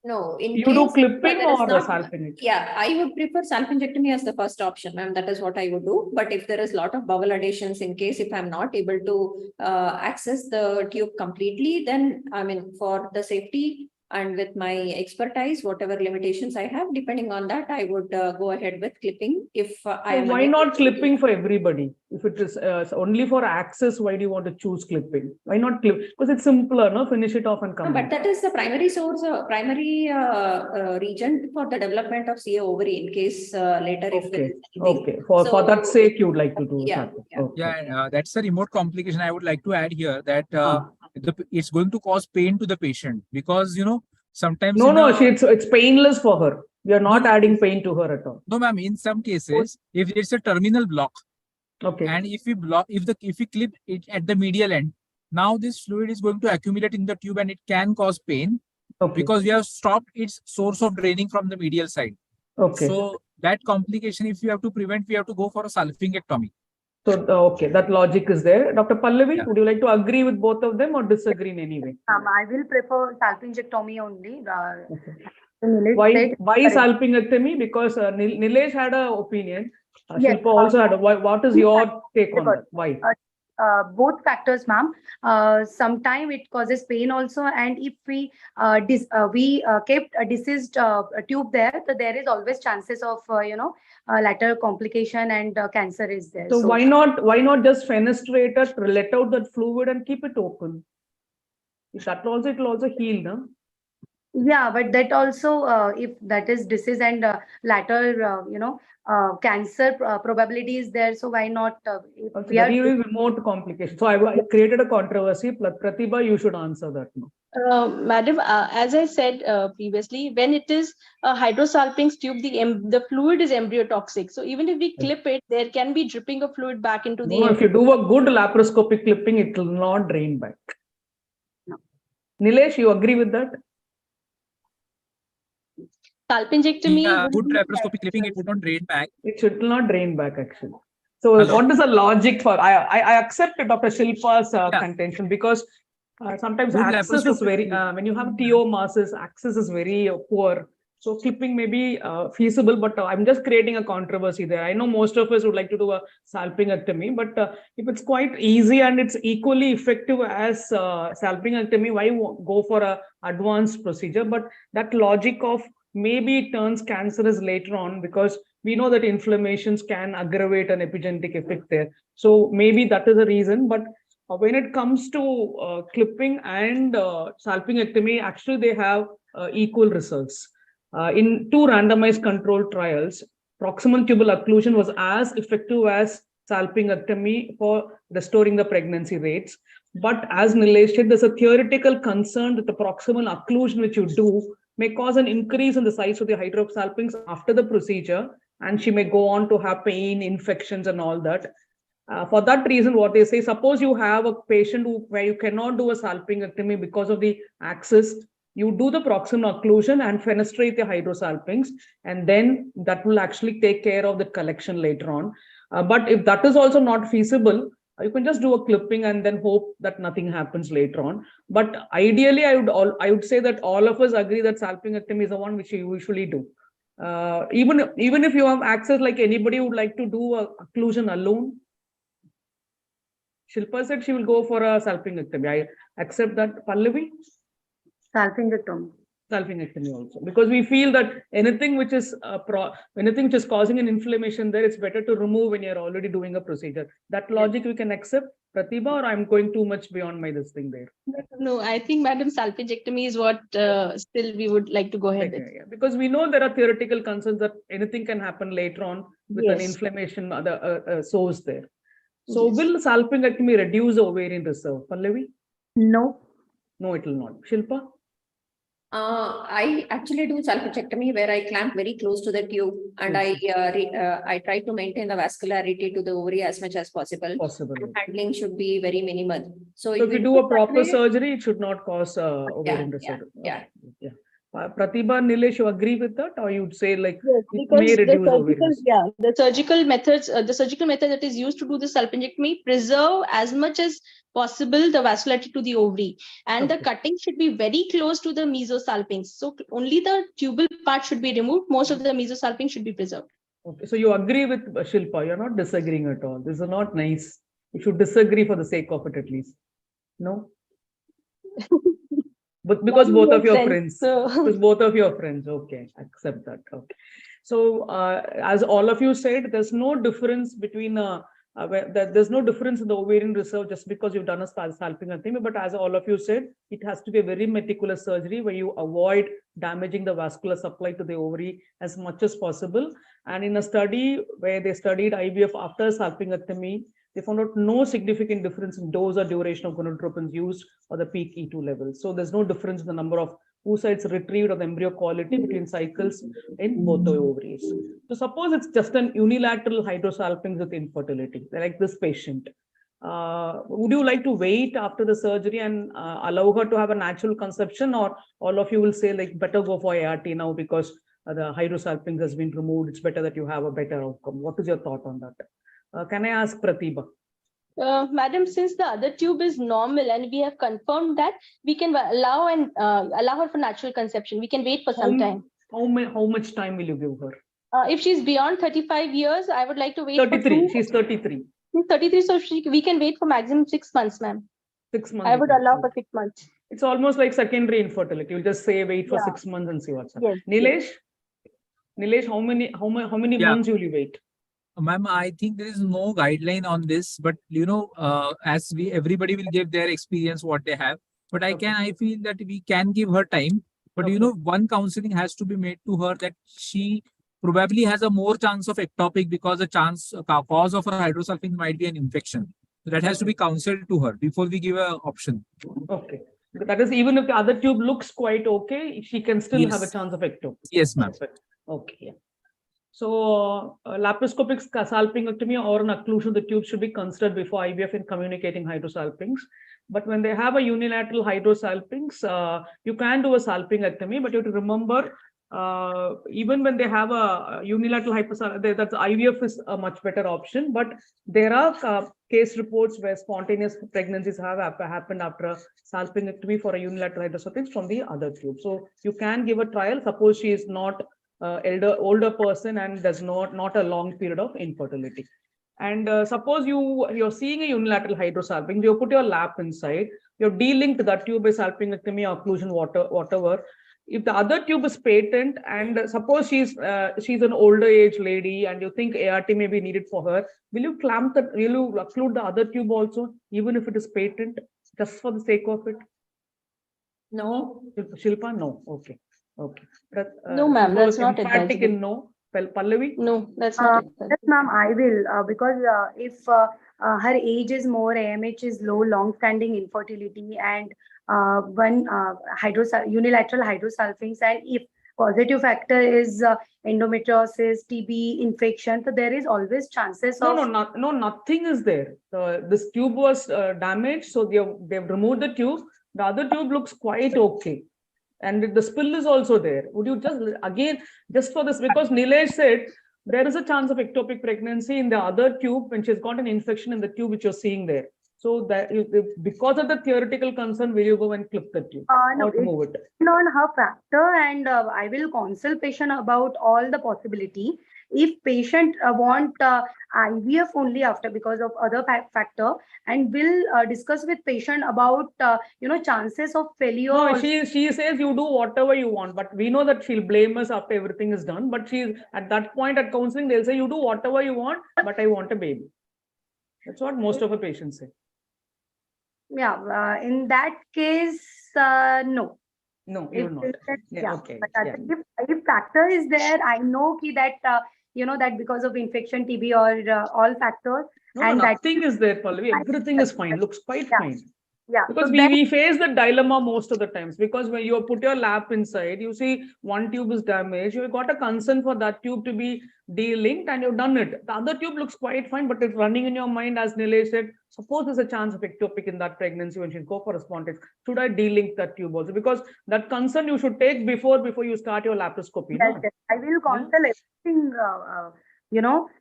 No, in You case do clipping there is or not- salpingectomy? Yeah, I would prefer salpingectomy as the first option, ma'am. That is what I would do. But if there is a lot of bowel adhesions, in case if I'm not able to access the tube completely, then I mean, for the safety and with my expertise, whatever limitations I have, depending on that, I would go ahead with clipping. If I am Why unable not to- clipping for everybody? If it is only for access, why do you want to choose clipping? Why not clip? Because it's simpler, no? Finish it off and come No, back. but that is the primary source, primary region for the development of CA ovary in case later if there Okay, is anything. okay. For So- that sake, you would like to do Yeah, something. yeah. Okay. Yeah, and that's the remote complication. I would like to add here that it's going to cause pain to the patient, because sometimes No, it's painless for her. We are not adding pain to her at all. No, ma'am. In some cases, if it's a terminal block, okay, and if we clip it at the medial end, now this fluid is going to accumulate in the tube and it can cause pain, because we have stopped its source of draining from the medial side. Okay. So that complication, if you have to prevent, we have to go for a salpingectomy. So, okay, that logic is there. Dr. Pallavi, would you like to agree with both of them or disagree in any way? I will prefer salpingectomy only. Why salpingectomy? Because Nilesh had an opinion. Yes, Shilpa also had. What is your take on that? Why? Both factors, ma'am. Sometimes it causes pain also, and if we kept a diseased tube there, so there is always chances of lateral complication and cancer is there. So why not just fenestrate it, let out that fluid and keep it open? That also, it will also heal, no? Yeah, but that also, if that is disease and lateral, cancer probability is there. So why not? If we are Very remote complication. So I created a controversy. Pratibha, you should answer that now. Madam, as I said previously, when it is a hydrosalpinx tube, the fluid is embryotoxic. So even if we clip it, there can be dripping of fluid back into the. No, if you do a good laparoscopic clipping, it will not drain back. No. Nilesh, you agree with that? Salpingectomy. Yeah, good laparoscopic clipping, it would not drain back. It should not drain back actually. So what is the logic for? I accept Dr. Shilpa's contention, because sometimes Good access is laparoscopic very when you have TO masses, access is very poor. So clipping may be feasible, but I'm just creating a controversy there. I know most of us would like to do a salpingectomy, but if it's quite easy and it's equally effective as salpingectomy, why go for a advanced procedure? But that logic of maybe it turns cancerous later on, because we know that inflammations can aggravate an epigenetic effect there. So maybe that is the reason. But when it comes to clipping and salpingectomy, actually they have equal results. In 2 randomized controlled trials, proximal tubal occlusion was as effective as salpingectomy for restoring the pregnancy rates. But as Nilesh said, there's a theoretical concern that the proximal occlusion which you do may cause an increase in the size of the hydrosalpinx after the procedure, and she may go on to have pain, infections, and all that. For that reason, what they say, suppose you have a patient where you cannot do a salpingectomy because of the access, you do the proximal occlusion and fenestrate the hydrosalpinx, and then that will actually take care of the collection later on. But if that is also not feasible, you can just do a clipping and then hope that nothing happens later on. But ideally, I would say that all of us agree that salpingectomy is the one which you usually do. Even if you have access, like anybody would like to do a occlusion alone. Shilpa said she will go for a salpingectomy. I accept that. Pallavi? Salpingectomy. Salpingectomy also, because we feel that anything which is causing an inflammation there, it's better to remove when you're already doing a procedure. That logic we can accept, Pratibha, or I'm going too much beyond my this thing there? No, I think, Madam, salpingectomy is what still we would like to go ahead with. Yeah, because we know there are theoretical concerns that anything can happen later on with an Yes. inflammation, source there. So Yes. will salpingectomy reduce the ovarian reserve? Pallavi? No. No, it will not. Shilpa? I actually do salpingectomy where I clamp very close to the tube, and I try to maintain the vascularity to the ovary as much as possible. Handling should be very minimal. So if you do a proper surgery, it should not cause ovarian reserve. Yeah. Pratibha, Nilesh, you agree with that, or you'd say like Yes, it because may reduce ovarian reserve? the surgical method that is used to do the salpingectomy preserve as much as possible the vascularity to the ovary, and the cutting should be very close to the mesosalpinx. So only the tubal part should be removed. Most of the mesosalpinx should be preserved. Okay, so you agree with Shilpa. You're not disagreeing at all. This is not nice. You should disagree for the sake of it at least. No? But because both of your friends, because both of your friends, okay, accept that. Okay. So as all of you said, there's no difference between there's no difference in the ovarian reserve just because you've done a salpingectomy. But as all of you said, it has to be a very meticulous surgery where you avoid damaging the vascular supply to the ovary as much as possible. And in a study where they studied IVF after salpingectomy, they found out no significant difference in dose or duration of gonadotropins used or the peak E2 levels. So there's no difference in the number of oocytes retrieved or the embryo quality between cycles in both the ovaries. So suppose it's just an unilateral hydrosalpinx with infertility, like this patient. Would you like to wait after the surgery and allow her to have a natural conception, or all of you will say like better go for ART now because the hydrosalpinx has been removed? It's better that you have a better outcome. What is your thought on that? Can I ask Pratibha? Madam, since the other tube is normal and we have confirmed that, we can allow her for natural conception. We can wait for some time. How much time will you give her? If she's beyond 35 years, I would like to wait 33. She's 33. She's 33, so we can wait for maximum 6 months, ma'am. 6 months. I would allow for 6 months. It's almost like secondary infertility. You'll just say wait for 6 months and see what's happening. Yes. Nilesh, how many months will you wait? Ma'am, I think there is no guideline on this, but as everybody will give their experience what they have. But I feel that we can give her time. But one counseling has to be made to her that she probably has a more chance of ectopic because the cause of her hydrosalpinx might be an infection. So that has to be counseled to her before we give an option. Okay. That is, even if the other tube looks quite okay, she can still have a chance of ectopic. Yes, ma'am. Okay. Yeah. So laparoscopic salpingectomy or an occlusion of the tube should be considered before IVF in communicating hydrosalpinx. But when they have a unilateral hydrosalpinx, you can do a salpingectomy, but you have to remember, even when they have a unilateral hypersalpinx, that IVF is a much better option. But there are case reports where spontaneous pregnancies have happened after a salpingectomy for a unilateral hydrosalpinx from the other tube. So you can give a trial. Suppose she is not older person and there's not a long period of infertility. And suppose you're seeing a unilateral hydrosalpinx, you put your lap inside, you're delinked that tube by salpingectomy, occlusion, whatever. If the other tube is patent and suppose she's an older age lady and you think ART may be needed for her, will you clamp that? Will you occlude the other tube also, even if it is patent, just for the sake of it? No. Shilpa, no. Okay. No, ma'am, that's not emphatic advisable. in no. Pallavi? No, that's not Yes, advisable. ma'am, I will, because if her age is more, AMH is low, long-standing infertility, and one unilateral hydrosulfings, and if positive factor is endometriosis, TB, infection, so there is always chances of. No, nothing is there. This tube was damaged, so they've removed the tube. The other tube looks quite okay. And the spill is also there. Would you just for this, because Nilesh said there is a chance of ectopic pregnancy in the other tube when she's got an infection in the tube which you're seeing there. So that because of the theoretical concern, will you go and clip the tube No, or remove it? On her factor, and I will counsel patient about all the possibility. If patient want IVF only after because of other factor, and will discuss with patient about chances of failure. No, she says you do whatever you want, but we know that she'll blame us after everything is done. But she's at that point at counseling, they'll say you do whatever you want, but I want a baby. That's what most of her patients say. Yeah, in that case, no. No, you're not. Yeah, okay. But if factor is there, I know that that because of infection, TB, or all factors. No, and nothing is there, Pallavi. Everything is fine. Looks quite fine. Yeah. Because so we face the dilemma most of the times, because when you put your lap inside, you see one tube is damaged, you've got a consent for that tube to be de-linked and you've done it. The other tube looks quite fine, but it's running in your mind, as Nilesh said, suppose there's a chance of ectopic in that pregnancy when she'll go for a spontaneous. Should I de-link that tube also? Because that consent you should take before you start your laparoscopy. Yes, yes. I will counsel everything,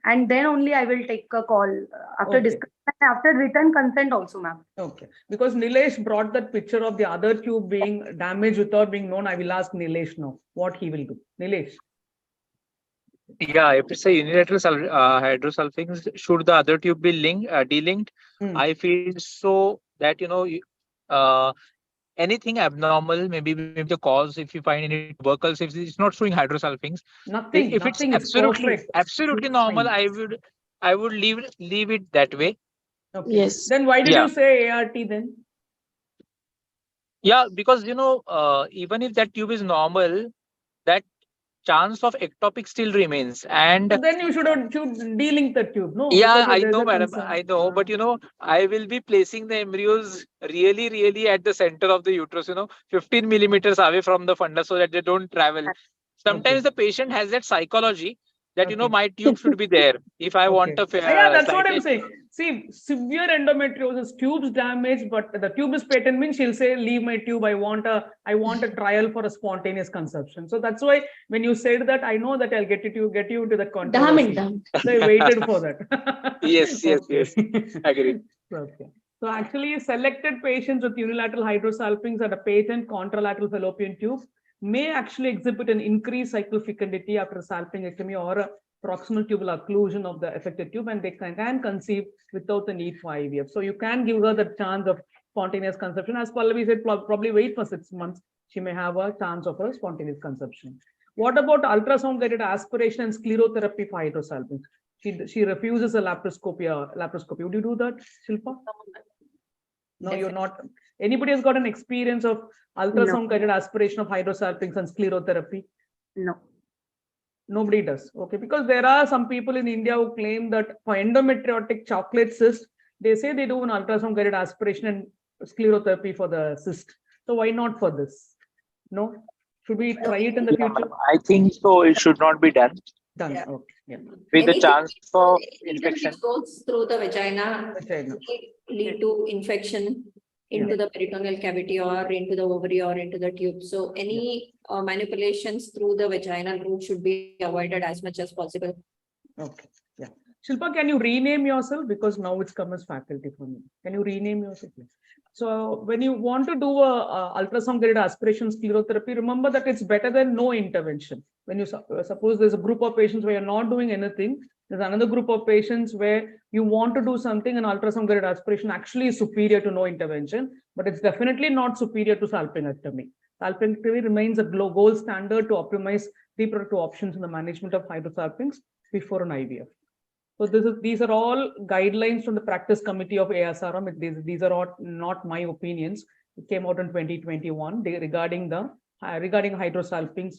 and then only I will take a call after discussion, after written consent also, ma'am. Okay, because Nilesh brought that picture of the other tube being damaged without being known. I will ask Nilesh now what he will do. Nilesh. Yeah, if it's a unilateral hydrosulfings, should the other tube be delinked? I feel so that anything abnormal, maybe the cause, if you find any tubercles, if it's not showing hydrosulfings, if it's absolutely normal, I would leave it that way. Okay. Yes. Then why did you say ART then? Yeah, because even if that tube is normal, that chance of ectopic still remains, and so then you should de-link the tube, no? Yeah, I know, madam. I know, but I will be placing the embryos really at the center of the uterus, 15 millimeters away from the fundus, so that they don't travel. Sometimes the patient has that psychology that my tube should be there if I want a that's what I'm saying. See, severe endometriosis, tubes damaged, but the tube is patent, means she'll say, leave my tube, I want a trial for a spontaneous conception. So that's why when you said that, I know that I'll get you into the controversy. Damn it. So I waited for that. Yes. Agree. Okay. So actually, selected patients with unilateral hydrosalpinx and a patent contralateral fallopian tube may actually exhibit an increased cycle fecundity after salpingectomy or a proximal tubal occlusion of the affected tube, and they can conceive without the need for IVF. So you can give her the chance of spontaneous conception. As Pallavi said, probably wait for 6 months. She may have a chance of a spontaneous conception. What about ultrasound-guided aspiration and sclerotherapy for hydrosalpinx? She refuses a laparoscopy. Would you do that, Shilpa? No, you're not. Anybody has got an experience of ultrasound-guided aspiration of hydrosalpinx and sclerotherapy? No. Nobody does. Okay, because there are some people in India who claim that for endometriotic chocolate cyst, they say they do an ultrasound-guided aspiration and sclerotherapy for the cyst. So why not for this? No? Should we try it in the future? I think so. It should not be done. Done. Okay. Yeah. With the chance for infection. Which goes through the vagina lead to infection into the peritoneal cavity or into the ovary or into the tube. So any manipulations through the vaginal route should be avoided as much as possible. Okay. Yeah. Shilpa, can you rename yourself? Because now it's come as faculty for me. Can you rename yourself, please? So when you want to do a ultrasound-guided aspiration sclerotherapy, remember that it's better than no intervention. When you suppose there's a group of patients where you're not doing anything, There's another group of patients where you want to do something and ultrasound guided aspiration actually is superior to no intervention, but it's definitely not superior to salpingectomy. Salpingectomy remains a gold standard to optimize reproductive options in the management of hydrosalpinx before an IVF. So these are all guidelines from the practice committee of ASRM. These are all not my opinions. It came out in 2021 regarding hydrosalpinx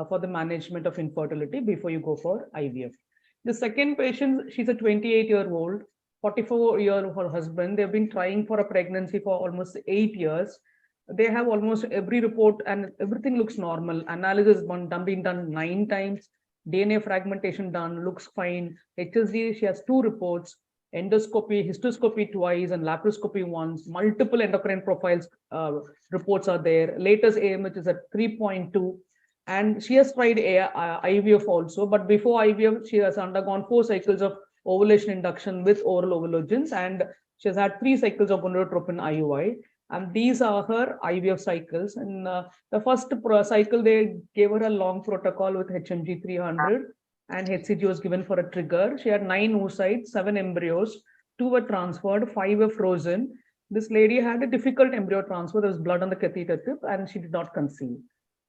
for the management of infertility before you go for IVF. The second patient, she's a 28-year-old, 44-year-old her husband. They've been trying for a pregnancy for almost 8 years. They have almost every report and everything looks normal. Analysis been done 9 times. DNA fragmentation done, looks fine. HSG, she has 2 reports. Endoscopy, histoscopy twice and laparoscopy once. Multiple endocrine profiles reports are there. Latest AMH is at 3.2. And she has tried IVF also, but before IVF, she has undergone 4 cycles of ovulation induction with oral ovulogins, and she has had 3 cycles of gonadotropin IUI. And these are her IVF cycles. And the first cycle, they gave her a long protocol with HMG 300, and HCG was given for a trigger. She had 9 oocytes, 7 embryos, 2 were transferred, 5 were frozen. This lady had a difficult embryo transfer. There was blood on the catheter tip, and she did not conceive.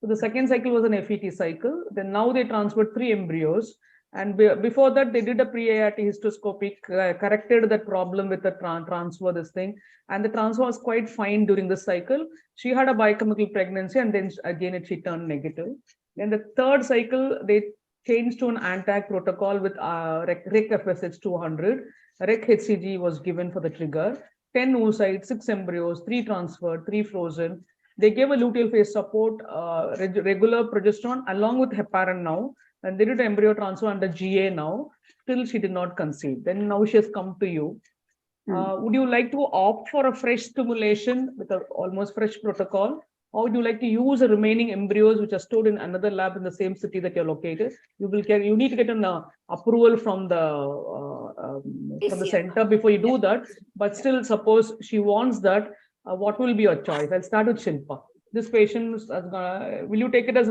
So the second cycle was an FET cycle. Then now they transferred 3 embryos. And before that, they did a pre-ART histoscopy, corrected that problem with the transfer, this thing. And the transfer was quite fine during the cycle. She had a biochemical pregnancy, and then again, she turned negative. Then the third cycle, they changed to an ANTAC protocol with REC FSH 200. REC HCG was given for the trigger. 10 oocytes, 6 embryos, 3 transferred, 3 frozen. They gave a luteal phase support, regular progesterone along with heparin now, and they did embryo transfer under GA now. Still, she did not conceive. Then now she has come to you. Would you like to opt for a fresh stimulation with an almost fresh protocol, or would you like to use the remaining embryos which are stored in another lab in the same city that you're located? You need to get an approval from the center before you do that. But still, suppose she wants that. What will be your choice? I'll start with Shilpa. This patient, will you take it as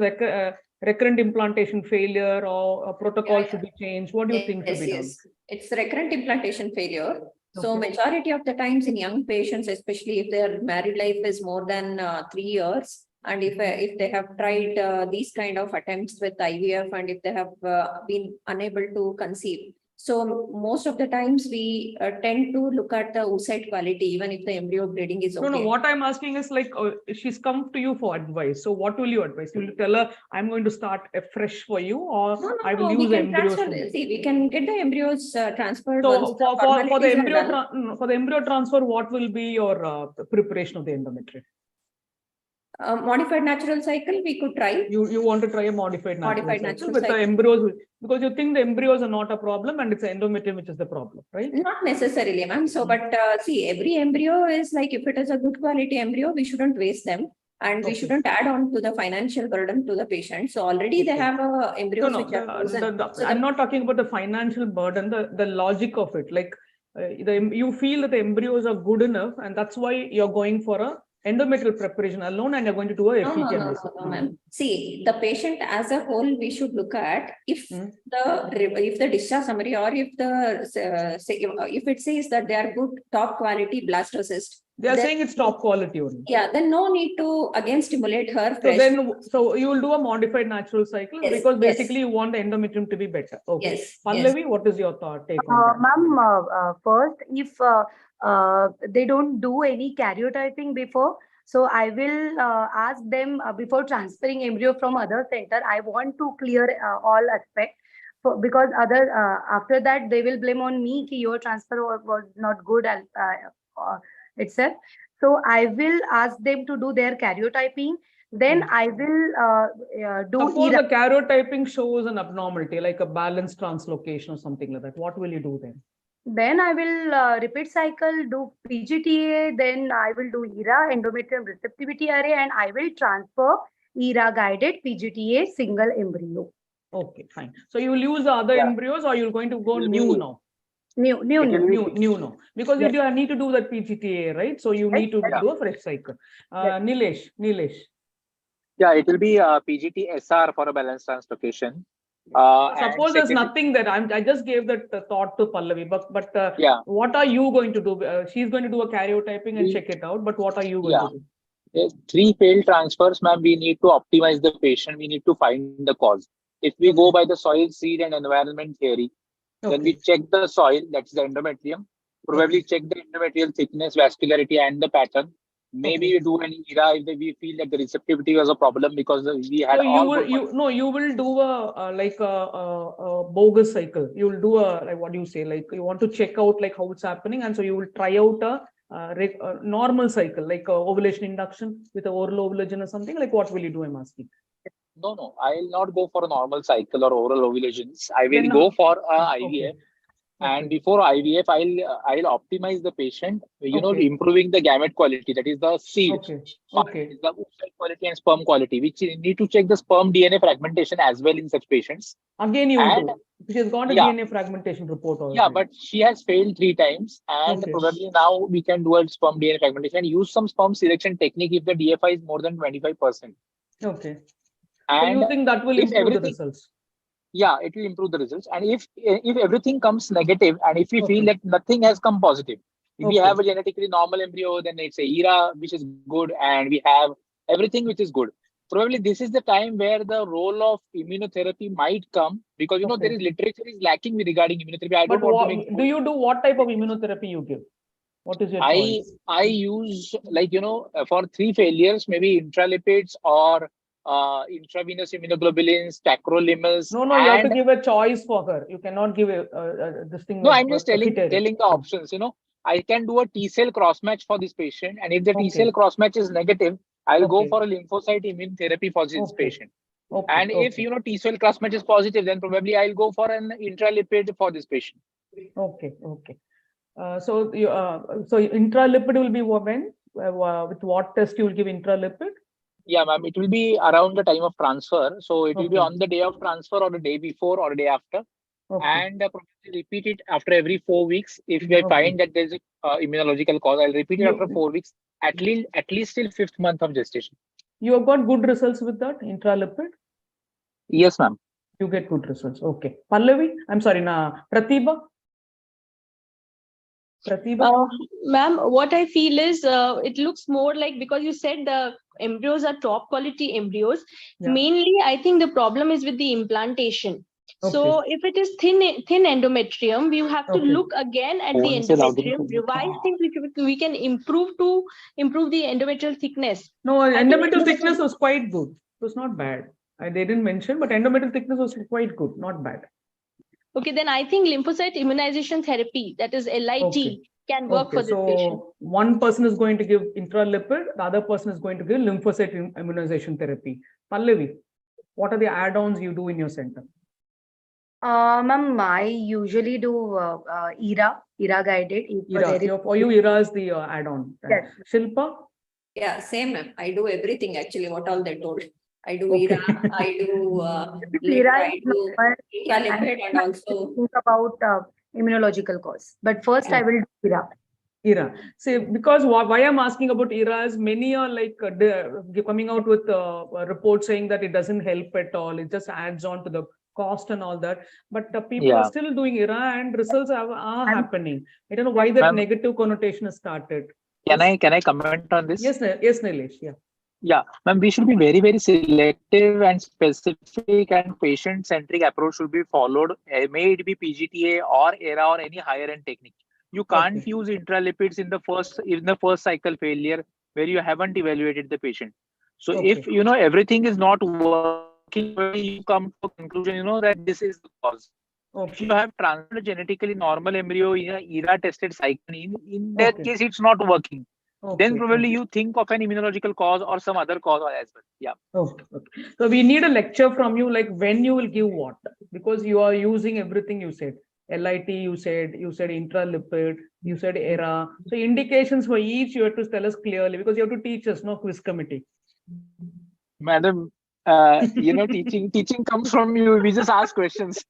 recurrent implantation failure, or a protocol should be changed? What do you think should be done? It's recurrent implantation failure. So majority of the times in young patients, especially if their married life is more than 3 years, and if they have tried these kind of attempts with IVF, and if they have been unable to conceive, so most of the times we tend to look at the oocyte quality, even if the embryo breeding is okay. No, what I'm asking is like, she's come to you for advice. So what will you advise? Will you tell her, I'm going to start afresh for you, or I will use the embryos? See, we can get the embryos transferred. So for the embryo transfer, what will be your preparation of the endometrium? Modified natural cycle, we could try. You want to try a modified natural cycle with the embryos, because you think the embryos are not a problem and it's endometrium which is the problem, right? Not necessarily, ma'am. So, but see, every embryo is like, if it is a good quality embryo, we shouldn't waste them, and we shouldn't add on to the financial burden to the patient. So already they have a embryos which are I'm not talking about the financial burden, the logic of it. Like you feel that the embryos are good enough, and that's why you're going for a endometrial preparation alone, and you're going to do a FET. No, ma'am. See, the patient as a whole, we should look at if the discharge summary, or if it says that they are good top quality blastocyst. They are saying it's top quality only. Yeah, then no need to again stimulate her. So you will do a modified natural cycle, because basically you want the endometrium to be better. Okay. Yes. Pallavi, what is your take on that? Ma'am, first, if they don't do any karyotyping before, so I will ask them before transferring embryo from other center. I want to clear all aspects, because after that they will blame on me that your transfer was not good itself. So I will ask them to do their karyotyping. Then I will do. Suppose the karyotyping shows an abnormality, like a balanced translocation or something like that. What will you do then? Then I will repeat cycle, do PGTA, then I will do ERA, endometrium receptivity array, and I will transfer ERA guided PGTA single embryo. Okay, fine. So you will use the other embryos, or you're going to go new now? New now. Because you need to do that PGTA, right? So you need to do a fresh cycle. Nilesh. Yeah, it will be PGT SR for a balanced translocation. Suppose And there's second, nothing there. I just gave that thought to Pallavi, but yeah, what are you going to do? She's going to do a karyotyping and check it out. But what are you going yeah. to do? Three failed transfers, ma'am. We need to optimize the patient. We need to find the cause. If we go by the soil, seed, and environment theory, then we check the soil, that's the endometrium. Probably check the endometrial thickness, vascularity, and the pattern. Maybe we do an ERA if we feel that the receptivity was a problem because we had So all good. you will do like a bogus cycle. You will do a, like, what do you say? Like, you want to check out like how it's happening, and so you will try out a normal cycle, like ovulation induction with a oral ovulation or something. Like, what will you do? I'm asking. No, I'll not go for a normal cycle or oral ovulations. I will Then go for okay. IVF. And before IVF, I'll optimize the patient, improving the gamete quality, that is the seed, Okay. the oocyte quality and sperm quality, which you need to check the sperm DNA fragmentation as well in such patients. Again, you will do. She has got a Yeah. DNA fragmentation report already. Yeah, but she has failed 3 times, and probably now we can do a sperm DNA fragmentation and use some sperm selection technique if the DFI is more than 25%. Okay. And so you think that will if improve the everything, results? yeah, it will improve the results. And if everything comes negative, and if we feel that nothing has come positive, if we have a genetically normal embryo, then it's a ERA which is good, and we have everything which is good. Probably this is the time where the role of immunotherapy might come, because there is literature is lacking regarding immunotherapy. I don't want to make. Do you do what type of immunotherapy you give? What is your choice? I use, like, for 3 failures, maybe intralipids or intravenous immunoglobulins, tacrolimus. No, you have to give a choice for her. You cannot give this thing. No, I'm just telling the options. I can do a T cell cross match for this patient, and if the T cell cross match is negative, I'll go for a lymphocyte immune therapy for this patient. And if T cell cross match is positive, then probably I'll go for an intralipid for this patient. Okay. So intralipid will be when? With what test you will give intralipid? Yeah, ma'am. It will be around the time of transfer. So it will be on the day of transfer or the day before or the day after. And probably repeat it after every 4 weeks. If I find that there's a immunological cause, I'll repeat it after 4 weeks, at least till 5th month of gestation. You have got good results with that intralipid? Yes, ma'am. You get good results. Okay. Pallavi, I'm sorry, Pratibha. Ma'am, what I feel is it looks more like, because you said the embryos are top quality embryos. Mainly, I think the problem is with the implantation. So if it is thin endometrium, we have to look again at the endometrium, revise things which we can improve to improve the endometrial thickness. No, endometrial thickness was quite good. It was not bad. They didn't mention, but endometrial thickness was quite good, not bad. Okay, then I think lymphocyte immunization therapy, that is LIT, can work for this patient. One person is going to give intralipid, the other person is going to give lymphocyte immunization therapy. Pallavi, what are the add-ons you do in your center? Ma'am, I usually do ERA guided. For you, ERA is the add-on. Yes. Shilpa? Yeah, same, ma'am. I do everything actually, what all they told. I do ERA, I do intralipid, and also think about immunological cause. But first, I will do ERA. ERA. See, because why I'm asking about ERA is many are like coming out with a report saying that it doesn't help at all. It just adds on to the cost and all that. But people are still doing ERA, and results are happening. I don't know why that negative connotation has started. Can I comment on this? Yes, Nilesh. Yeah, ma'am, we should be very, very selective and specific, and patient-centric approach should be followed. May it be PGTA or ERA or any higher end technique. You can't use intralipids in the first cycle failure where you haven't evaluated the patient. So if everything is not working, you come to a conclusion that this is the cause. If you have transferred a genetically normal embryo in an ERA tested cycle, in that case it's not working. Then probably you think of an immunological cause or some other cause as well. Yeah. So we need a lecture from you, like when you will give what, because you are using everything you said. LIT, you said intralipid, you said ERA. So indications for each you have to tell us clearly, because you have to teach us, no quiz committee. Madam, teaching comes from you. We just ask questions.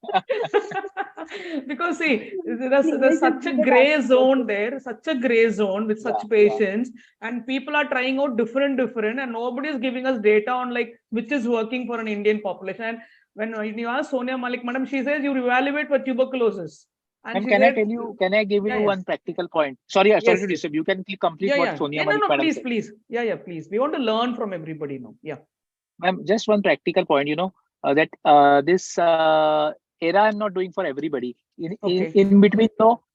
Because see, there's such a gray zone there, such a gray zone with such patients, and people are trying out different, and nobody is giving us data on like which is working for an Indian population. And when you ask Sonia Malik, madam, she says you evaluate for tuberculosis. And can I tell you? Can I give you one practical point? Sorry to disturb. You can complete what Sonia Malik madam said. Please. Please. We want to learn from everybody now. Yeah. Ma'am, just one practical point. That this era I'm not doing for everybody. In between,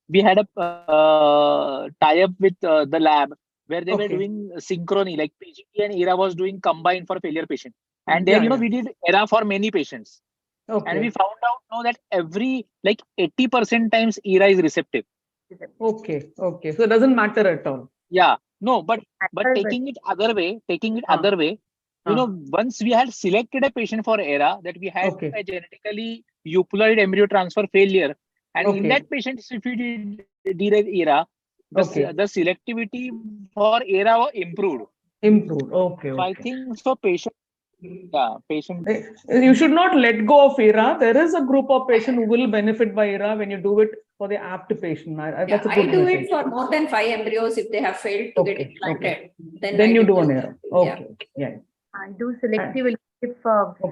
we had a tie-up with the lab where they were doing synchrony, like PGT and ERA was doing combined for failure patient. And there, we did ERA for many patients. And we found out that every 80% times ERA is receptive. Okay. So it doesn't matter at all. Yeah. No, but taking it other way, once we had selected a patient for ERA, that we had a genetically euploid embryo transfer failure, and in that patient, if we did an ERA, the selectivity for ERA improved. Okay. So I think so. Patient. You should not let go of ERA. There is a group of patients who will benefit by ERA when you do it for the apt patient. That's a good I do message. it for more than 5 embryos if they have failed to get implanted. Then you do an ERA. Okay. Yeah. I do selectively if 0.1,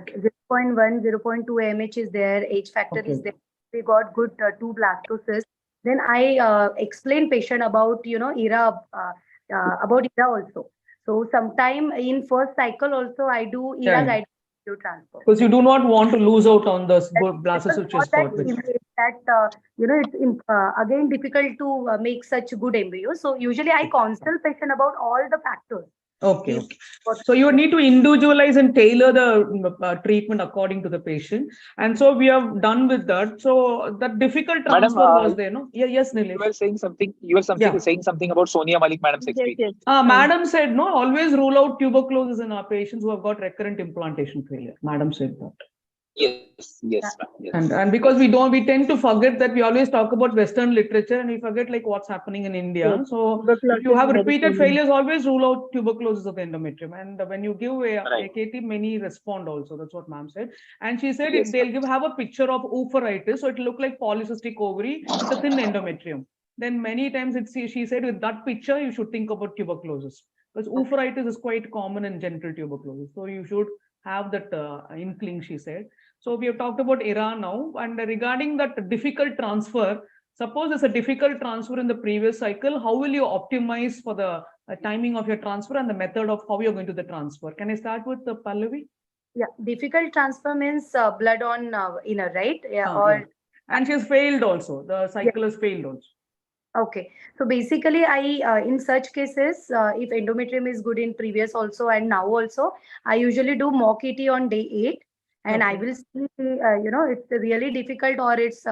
0.2 AMH is there, H factor is there. We got good 2 blastocysts. Then I explain patient about ERA about ERA also. So sometime in first cycle also I do ERA guided transfer. Because you do not want to lose out on the blastocyst which is spot. It's again difficult to make such good embryos. So usually I consult patient about all the factors. Okay. So you need to individualize and tailor the treatment according to the patient. And so we have done with that. So that difficult transfer was there, no? Yes, Nilesh. You were saying something. Saying something about Sonia Malik madam's experience. Madam said, no, always rule out tuberculosis in our patients who have got recurrent implantation failure. Madam said that. Yes. And because we tend to forget that we always talk about Western literature and we forget what's happening in India. Yes. So if you have repeated failures, always rule out tuberculosis of the endometrium. And when you give AKT, many respond also. That's what ma'am said. And she said they'll have a picture of oophorytis, so it look like polycystic ovary with a thin endometrium. Then many times she said with that picture you should think about tuberculosis, because oophorytis is quite common in genital tuberculosis. So you should have that inkling, she said. So we have talked about ERA now, and regarding that difficult transfer, suppose it's a difficult transfer in the previous cycle, how will you optimize for the timing of your transfer and the method of how you're going to the transfer? Can I start with Pallavi? Yeah, difficult transfer means blood on inner, right? And she's failed also. The cycle has failed also. Okay, so basically I in such cases if endometrium is good in previous also and now also, I usually do mock ET on day 8, and I will see it's really difficult or it's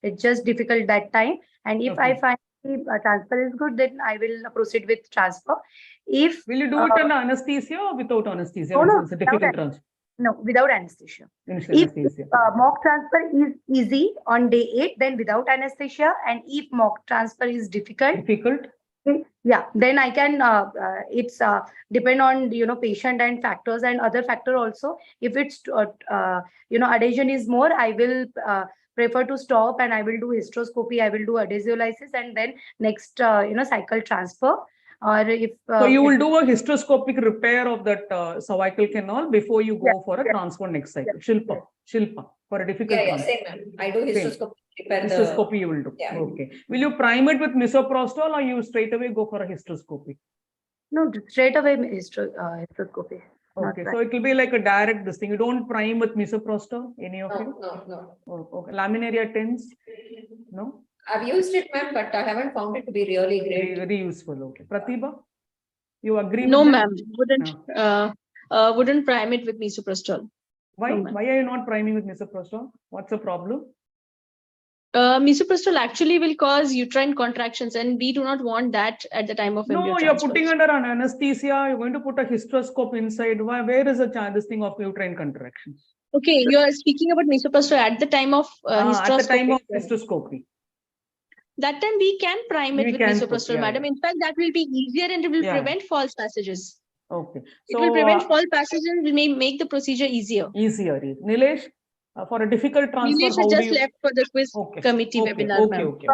it's just difficult that time, and if I find the transfer is good, then I will proceed with transfer. If will you do it under anesthesia or without anesthesia? No, it's a difficult transfer. No, without anesthesia. If mock transfer is easy on day 8, then without anesthesia. And if mock transfer is difficult, then I can. It's depend on patient and factors and other factor also. If it's adhesion is more, I will prefer to stop and I will do hysteroscopy. I will do adhesiolysis and then next cycle transfer. Or if so you will do a hysteroscopic repair of that cervical canal before you go for a transfer next cycle. Shilpa for a difficult transfer. Same, ma'am. I do hysteroscopy repair. Hysteroscopy you will do. Okay. Will you prime it with misoprostol or you straight away go for a hysteroscopy? No, straight away hysteroscopy. Okay, so it will be like a direct this thing. You don't prime with misoprostol, any of you? No. Okay. Laminaria tens? No? I've used it, ma'am, but I haven't found it to be really great. Very useful. Okay. Pratibha, you agree? No, ma'am. Wouldn't prime it with misoprostol. Why? No, why are you not priming with misoprostol? What's the problem? Misoprostol actually will cause uterine contractions, and we do not want that at the time of embryo transfer. No, you're putting under an anesthesia. You're going to put a hysteroscope inside. Where is this thing of uterine contractions? Okay, you are speaking about misoprostol at the time of hysteroscopy. At the time of hysteroscopy. That time we can prime it with misoprostol, madam. In fact, that will be easier and it will prevent false passages. Okay. So, it will prevent false passages and will make the procedure easier. Nilesh? For a difficult transfer, Nilesh how has do just you? left for the quiz committee webinar, Okay, ma'am. okay.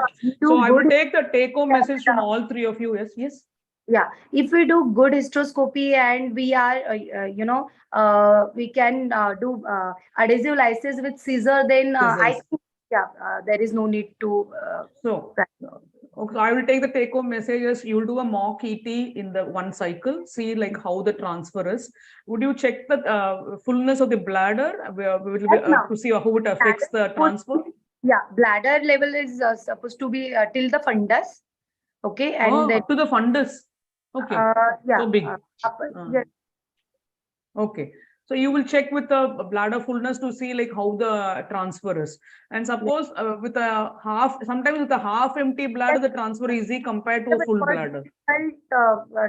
So I will take the take-home message from all three of you. Yes, yes. Yeah, if we do good hysteroscopy and we are, we can do adhesive lysis with scissor, then I Scissors. think, yeah, there is no need to. So, okay, I will take the take-home messages. You'll do a mock ET in the one cycle, see like how the transfer is. Would you check the fullness of the bladder to see how it affects the transfer? Yeah, bladder level is supposed to be till the fundus. Okay, and then up to the fundus. Okay, yeah, so big. yes. Okay, so you will check with the bladder fullness to see like how the transfer is. And suppose with a half, sometimes with a half empty bladder, the transfer is easy compared to a full bladder.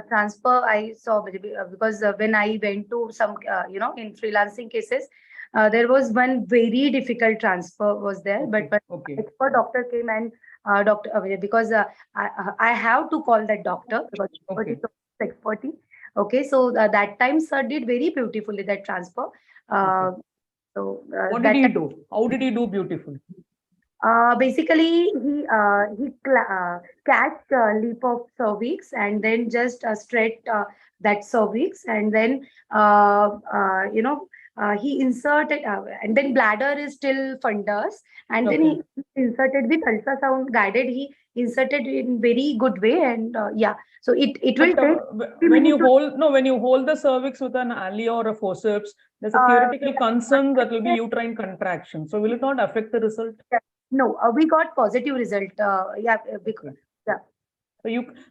Transfer I saw because when I went to some, in freelancing cases, there was one very difficult transfer was there, but expert doctor came and because I have to call that doctor because it's expertise. Okay, so that time sir did very beautifully that transfer. So what did he do? How did he do beautifully? Basically, he catch leap of cervix and then just straight that cervix, and then he inserted and then bladder is still fundus, and then he inserted with ultrasound guided. He inserted in very good way, and yeah. So it will take when you hold the cervix with an alley or a forceps, there's a theoretical concern that will be uterine contraction. So will it not affect the result? No, we got positive result. Yeah, because yeah.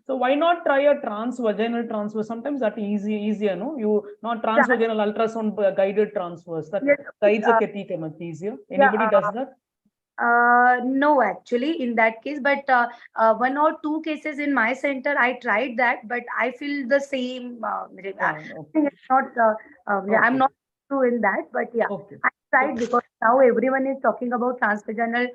So why not try a transvaginal transfer? Sometimes that easier, no? You not transvaginal ultrasound guided transfers. That guides the catheter much easier. Anybody does that? No, actually, in that case, but one or two cases in my center, I tried that, but I feel the same. I think it's not. I'm not true in that, but yeah, I tried because now everyone is talking about transvaginal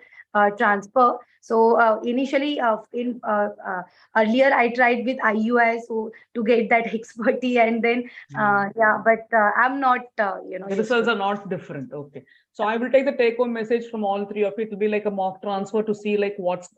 transfer. So initially, earlier I tried with IUI, so to get that expertise, and then yeah, but I'm not. The results are not different. Okay. So I will take the take-home message from all three of you. It will be like a mock transfer to see like what's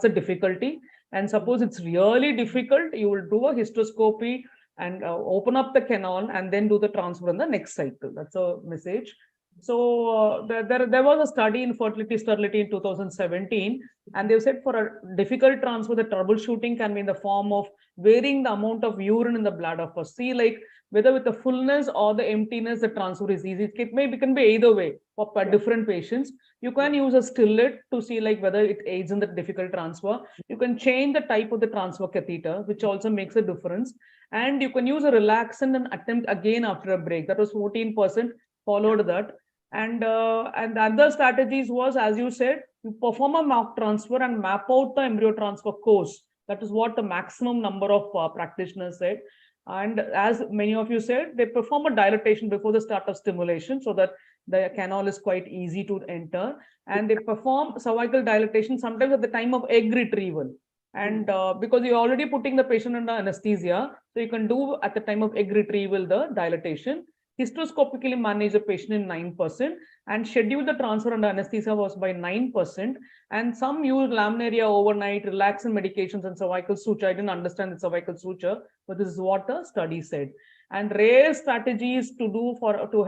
the difficulty. And suppose it's really difficult, you will do a hysteroscopy and open up the canal and then do the transfer in the next cycle. That's a message. So there was a study in fertility sterility in 2017, and they said for a difficult transfer, the troubleshooting can be in the form of varying the amount of urine in the bladder first. See like whether with the fullness or the emptiness, the transfer is easy. It can be either way for different patients. You can use a stillet to see like whether it aids in the difficult transfer. You can change the type of the transfer catheter, which also makes a difference. And you can use a relaxant and attempt again after a break. That was 14%, followed that. And the other strategies was, as you said, you perform a mock transfer and map out the embryo transfer course. That is what the maximum number of practitioners said. And as many of you said, they perform a dilatation before the start of stimulation so that the canal is quite easy to enter. And they perform cervical dilatation sometimes at the time of egg retrieval. And because you're already putting the patient under anesthesia, so you can do at the time of egg retrieval the dilatation. Hysteroscopically manage the patient in 9%, and schedule the transfer under anesthesia was by 9%. And some use laminaria overnight, relaxant medications, and cervical suture. I didn't understand the cervical suture, but this is what the study said. And rare strategies to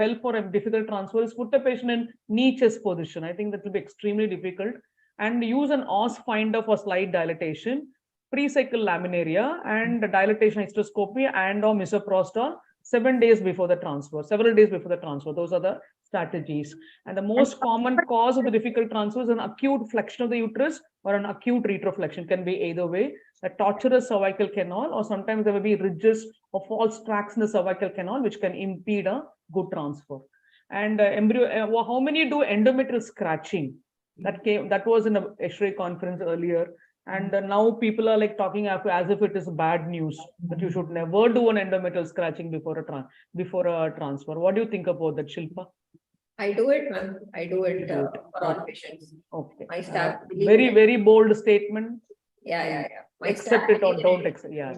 help for a difficult transfer is put the patient in knee chest position. I think that will be extremely difficult. And use an os finder for slight dilatation, pre-cycle laminaria, and dilatation hysteroscopy and or misoprostol 7 days before the transfer, several days before the transfer. Those are the strategies. And the most common cause of the difficult transfer is an acute flexion of the uterus or an acute retroflexion. Can be either way. A tortuous cervical canal, or sometimes there will be ridges or false tracks in the cervical canal, which can impede a good transfer. And embryo, how many do endometrial scratching? That was in a X-ray conference earlier. And now people are like talking as if it is bad news that you should never do an endometrial scratching before a transfer. What do you think about that, Shilpa? I do it, ma'am. I do it for all patients. Okay. I start very bold statement. Yeah. Accept it or don't accept. Yeah.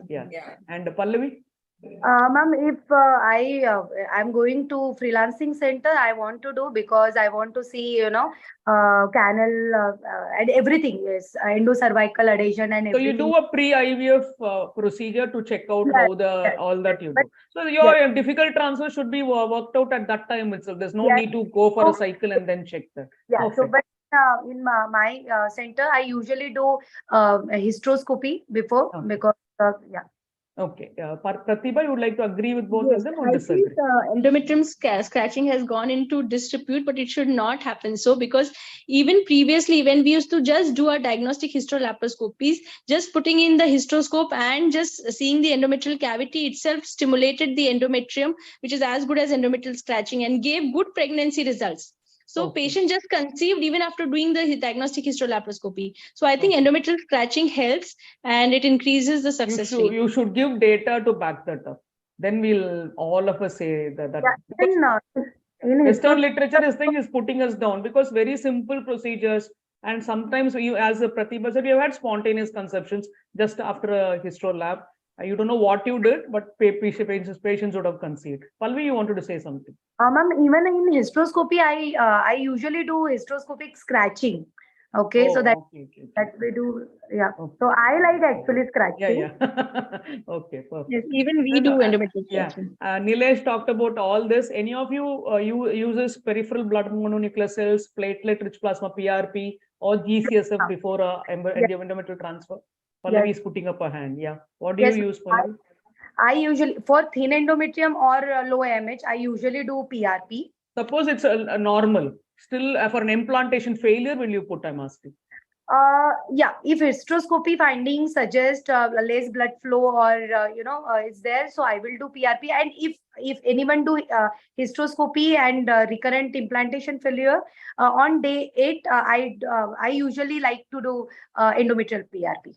And Pallavi? Ma'am, if I'm going to freelancing center, I want to do because I want to see, canal and everything is endocervical adhesion and So you everything. do a pre-IVF procedure to check out Yes, how yes, all that you but do. So your difficult transfer should be worked out at that time itself. There's no yes. need to go for a So, cycle and then check that. yeah. So, Perfect. but in my center, I usually do a hysteroscopy before because yeah. Okay. Pratibha, you would like to agree with both Yes, of them or I disagree? think endometrium scratching has gone into disrepute, but it should not happen so, because even previously, when we used to just do our diagnostic hysterolaparoscopies, just putting in the hysteroscope and just seeing the endometrial cavity itself stimulated the endometrium, which is as good as endometrial scratching, and gave good pregnancy results. So patient just conceived even after doing the diagnostic hysterolaparoscopy. So I think endometrial scratching helps and it increases the success rate. You should give data to back that up. Then we'll all of us say that. Western literature, this thing is putting us down because very simple procedures, and sometimes you, as a Pratibha said, you have had spontaneous conceptions just after a histro lab. You don't know what you did, but patients would have conceived. Palvi, you wanted to say something? Ma'am, even in hysteroscopy, I usually do hysteroscopic scratching. Okay, so that we do, yeah. So I like actually scratching. Yeah. Okay, perfect. Yes, even we do endometrial Yeah. scratching. Nilesh talked about all this. Any of you uses peripheral blood mononuclear cells, platelet-rich plasma (PRP) or GCSF before endometrial transfer? Pallavi is putting up a hand. Yeah. What do you use, Pallavi? I usually, for thin endometrium or low AMH, I usually do PRP. Suppose it's a normal. Still, for an implantation failure, will you put? I'm asking. Yeah, if hysteroscopy findings suggest less blood flow or is there, so I will do PRP. And if anyone do hysteroscopy and recurrent implantation failure on day 8, I usually like to do endometrial PRP.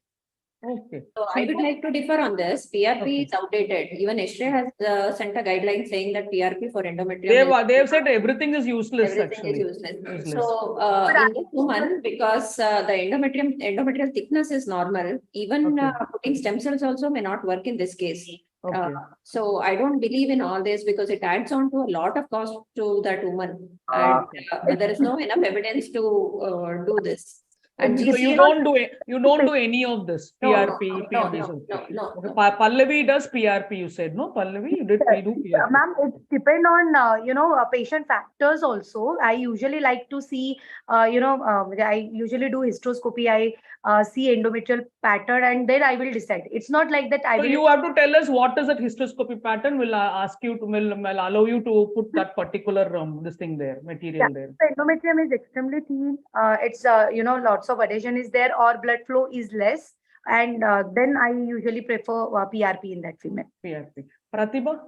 Okay. So I would like to differ on this. PRP is outdated. Even yesterday has sent a guideline saying that PRP for endometrium. They have said everything is useless. Everything actually. is useless. So in this woman, because the endometrial thickness is normal, even putting stem cells also may not work in this case. So I don't believe in all this because it adds on to a lot of cost to that woman, and there is no enough evidence to do this. And so you don't do any of this PRP, No. Pallavi does PRP. You said no, Pallavi. You do PRP. Ma'am, it depends on patient factors also. I usually like to see I usually do hysteroscopy. I see endometrial pattern and then I will decide. It's not like that. So you have to tell us what is that hysteroscopy pattern. Will ask you to will allow you to put that particular this thing there, material there. The endometrium is extremely thin. It's lots of adhesion is there or blood flow is less, and then I usually prefer PRP in that female. PRP. Pratibha?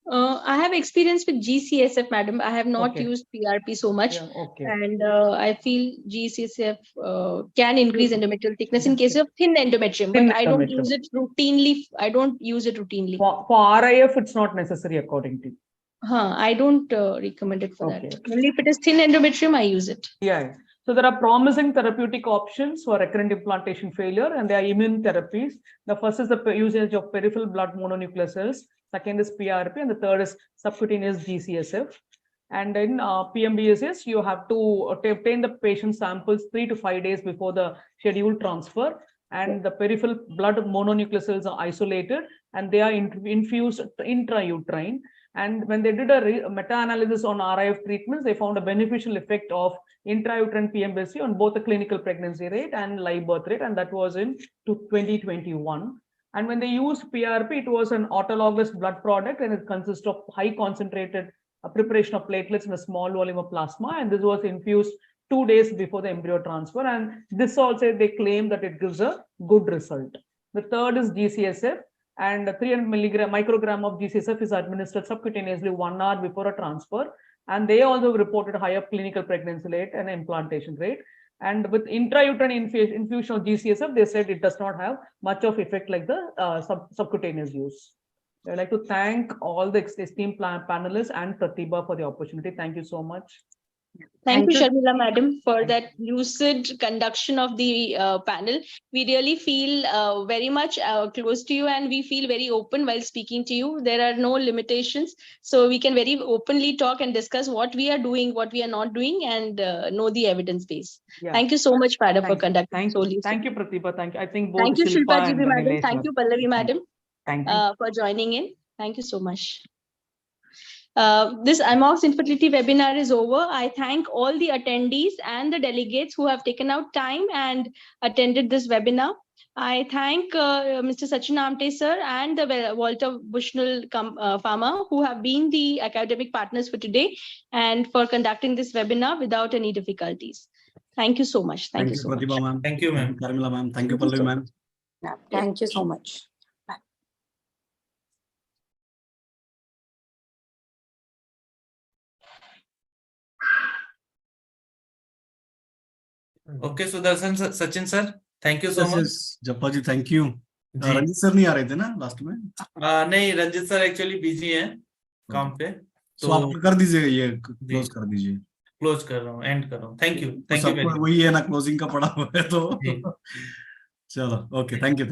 I have experience with GCSF, madam. I have not used PRP so much. And I feel GCSF can increase endometrial thickness in case of thin endometrium, but I don't use it routinely. For RIF, it's not necessary according to you. I don't recommend it for that. Only if it is thin endometrium, I use it. Yeah. So there are promising therapeutic options for recurrent implantation failure, and they are immune therapies. The first is the usage of peripheral blood mononuclear cells. Second is PRP, and the third is subcutaneous GCSF. And in PMBSS, you have to obtain the patient samples 3 to 5 days before the scheduled transfer. And the peripheral blood mononuclear cells are isolated, and they are infused intrauterine. And when they did a meta-analysis on RIF treatments, they found a beneficial effect of intrauterine PMBSC on both the clinical pregnancy rate and live birth rate, and that was in 2021. And when they used PRP, it was an autologous blood product, and it consists of high concentrated preparation of platelets in a small volume of plasma, and this was infused 2 days before the embryo transfer. And this also, they claim that it gives a good result. The third is GCSF. And 300 microgram of GCSF is administered subcutaneously 1 hour before a transfer. And they also reported higher clinical pregnancy rate and implantation rate. And with intrauterine infusion of GCSF, they said it does not have much of effect like the subcutaneous use. I'd like to thank all the esteemed panelists and Pratibha for the opportunity. Thank you so much. Thank you, Sharmila Madam, for that lucid conduction of the panel. We really feel very much close to you, and we feel very open while speaking to you. There are no limitations, so we can very openly talk and discuss what we are doing, what we are not doing, and know the evidence base. Yeah. Thank you so much, Madam, for conducting so lucid. Thank you, Pratibha. Thank you. I think both Thank you, Shilpa Shilpa ji and Madam. Nilesh Thank were- you, Pallavi Madam, Thank you. for joining in. Thank you so much. This AMOX infertility webinar is over. I thank all the attendees and the delegates who have taken out time and attended this webinar. I thank Mr. Sachin Amte sir and the Walter Bushnell Pharma who have been the academic partners for today and for conducting this webinar without any difficulties. Thank you so much. Thank you so much. Pratibha ma'am. Thank you, ma'am. Sharmila ma'am. Thank you, Thank you so Pallavi ma'am. Thank you so much. Okay, Sudarshan sir, Sachin sir, thank you so Yes, much. yes. Jappa ji, thank you. जी। Ranjit sir नहीं आ रहे थे ना last में? नहीं, Ranjit sir actually busy हैं काम पे, तो आप कर दीजिए, ये क्लोज जी। कर दीजिए। क्लोज कर रहा हूँ, एंड कर रहा हूँ। थैंक यू सबको वेरी मच। वही है ना, क्लोजिंग का पड़ा हुआ है तो जी। चलो, ओके, थैंक यू।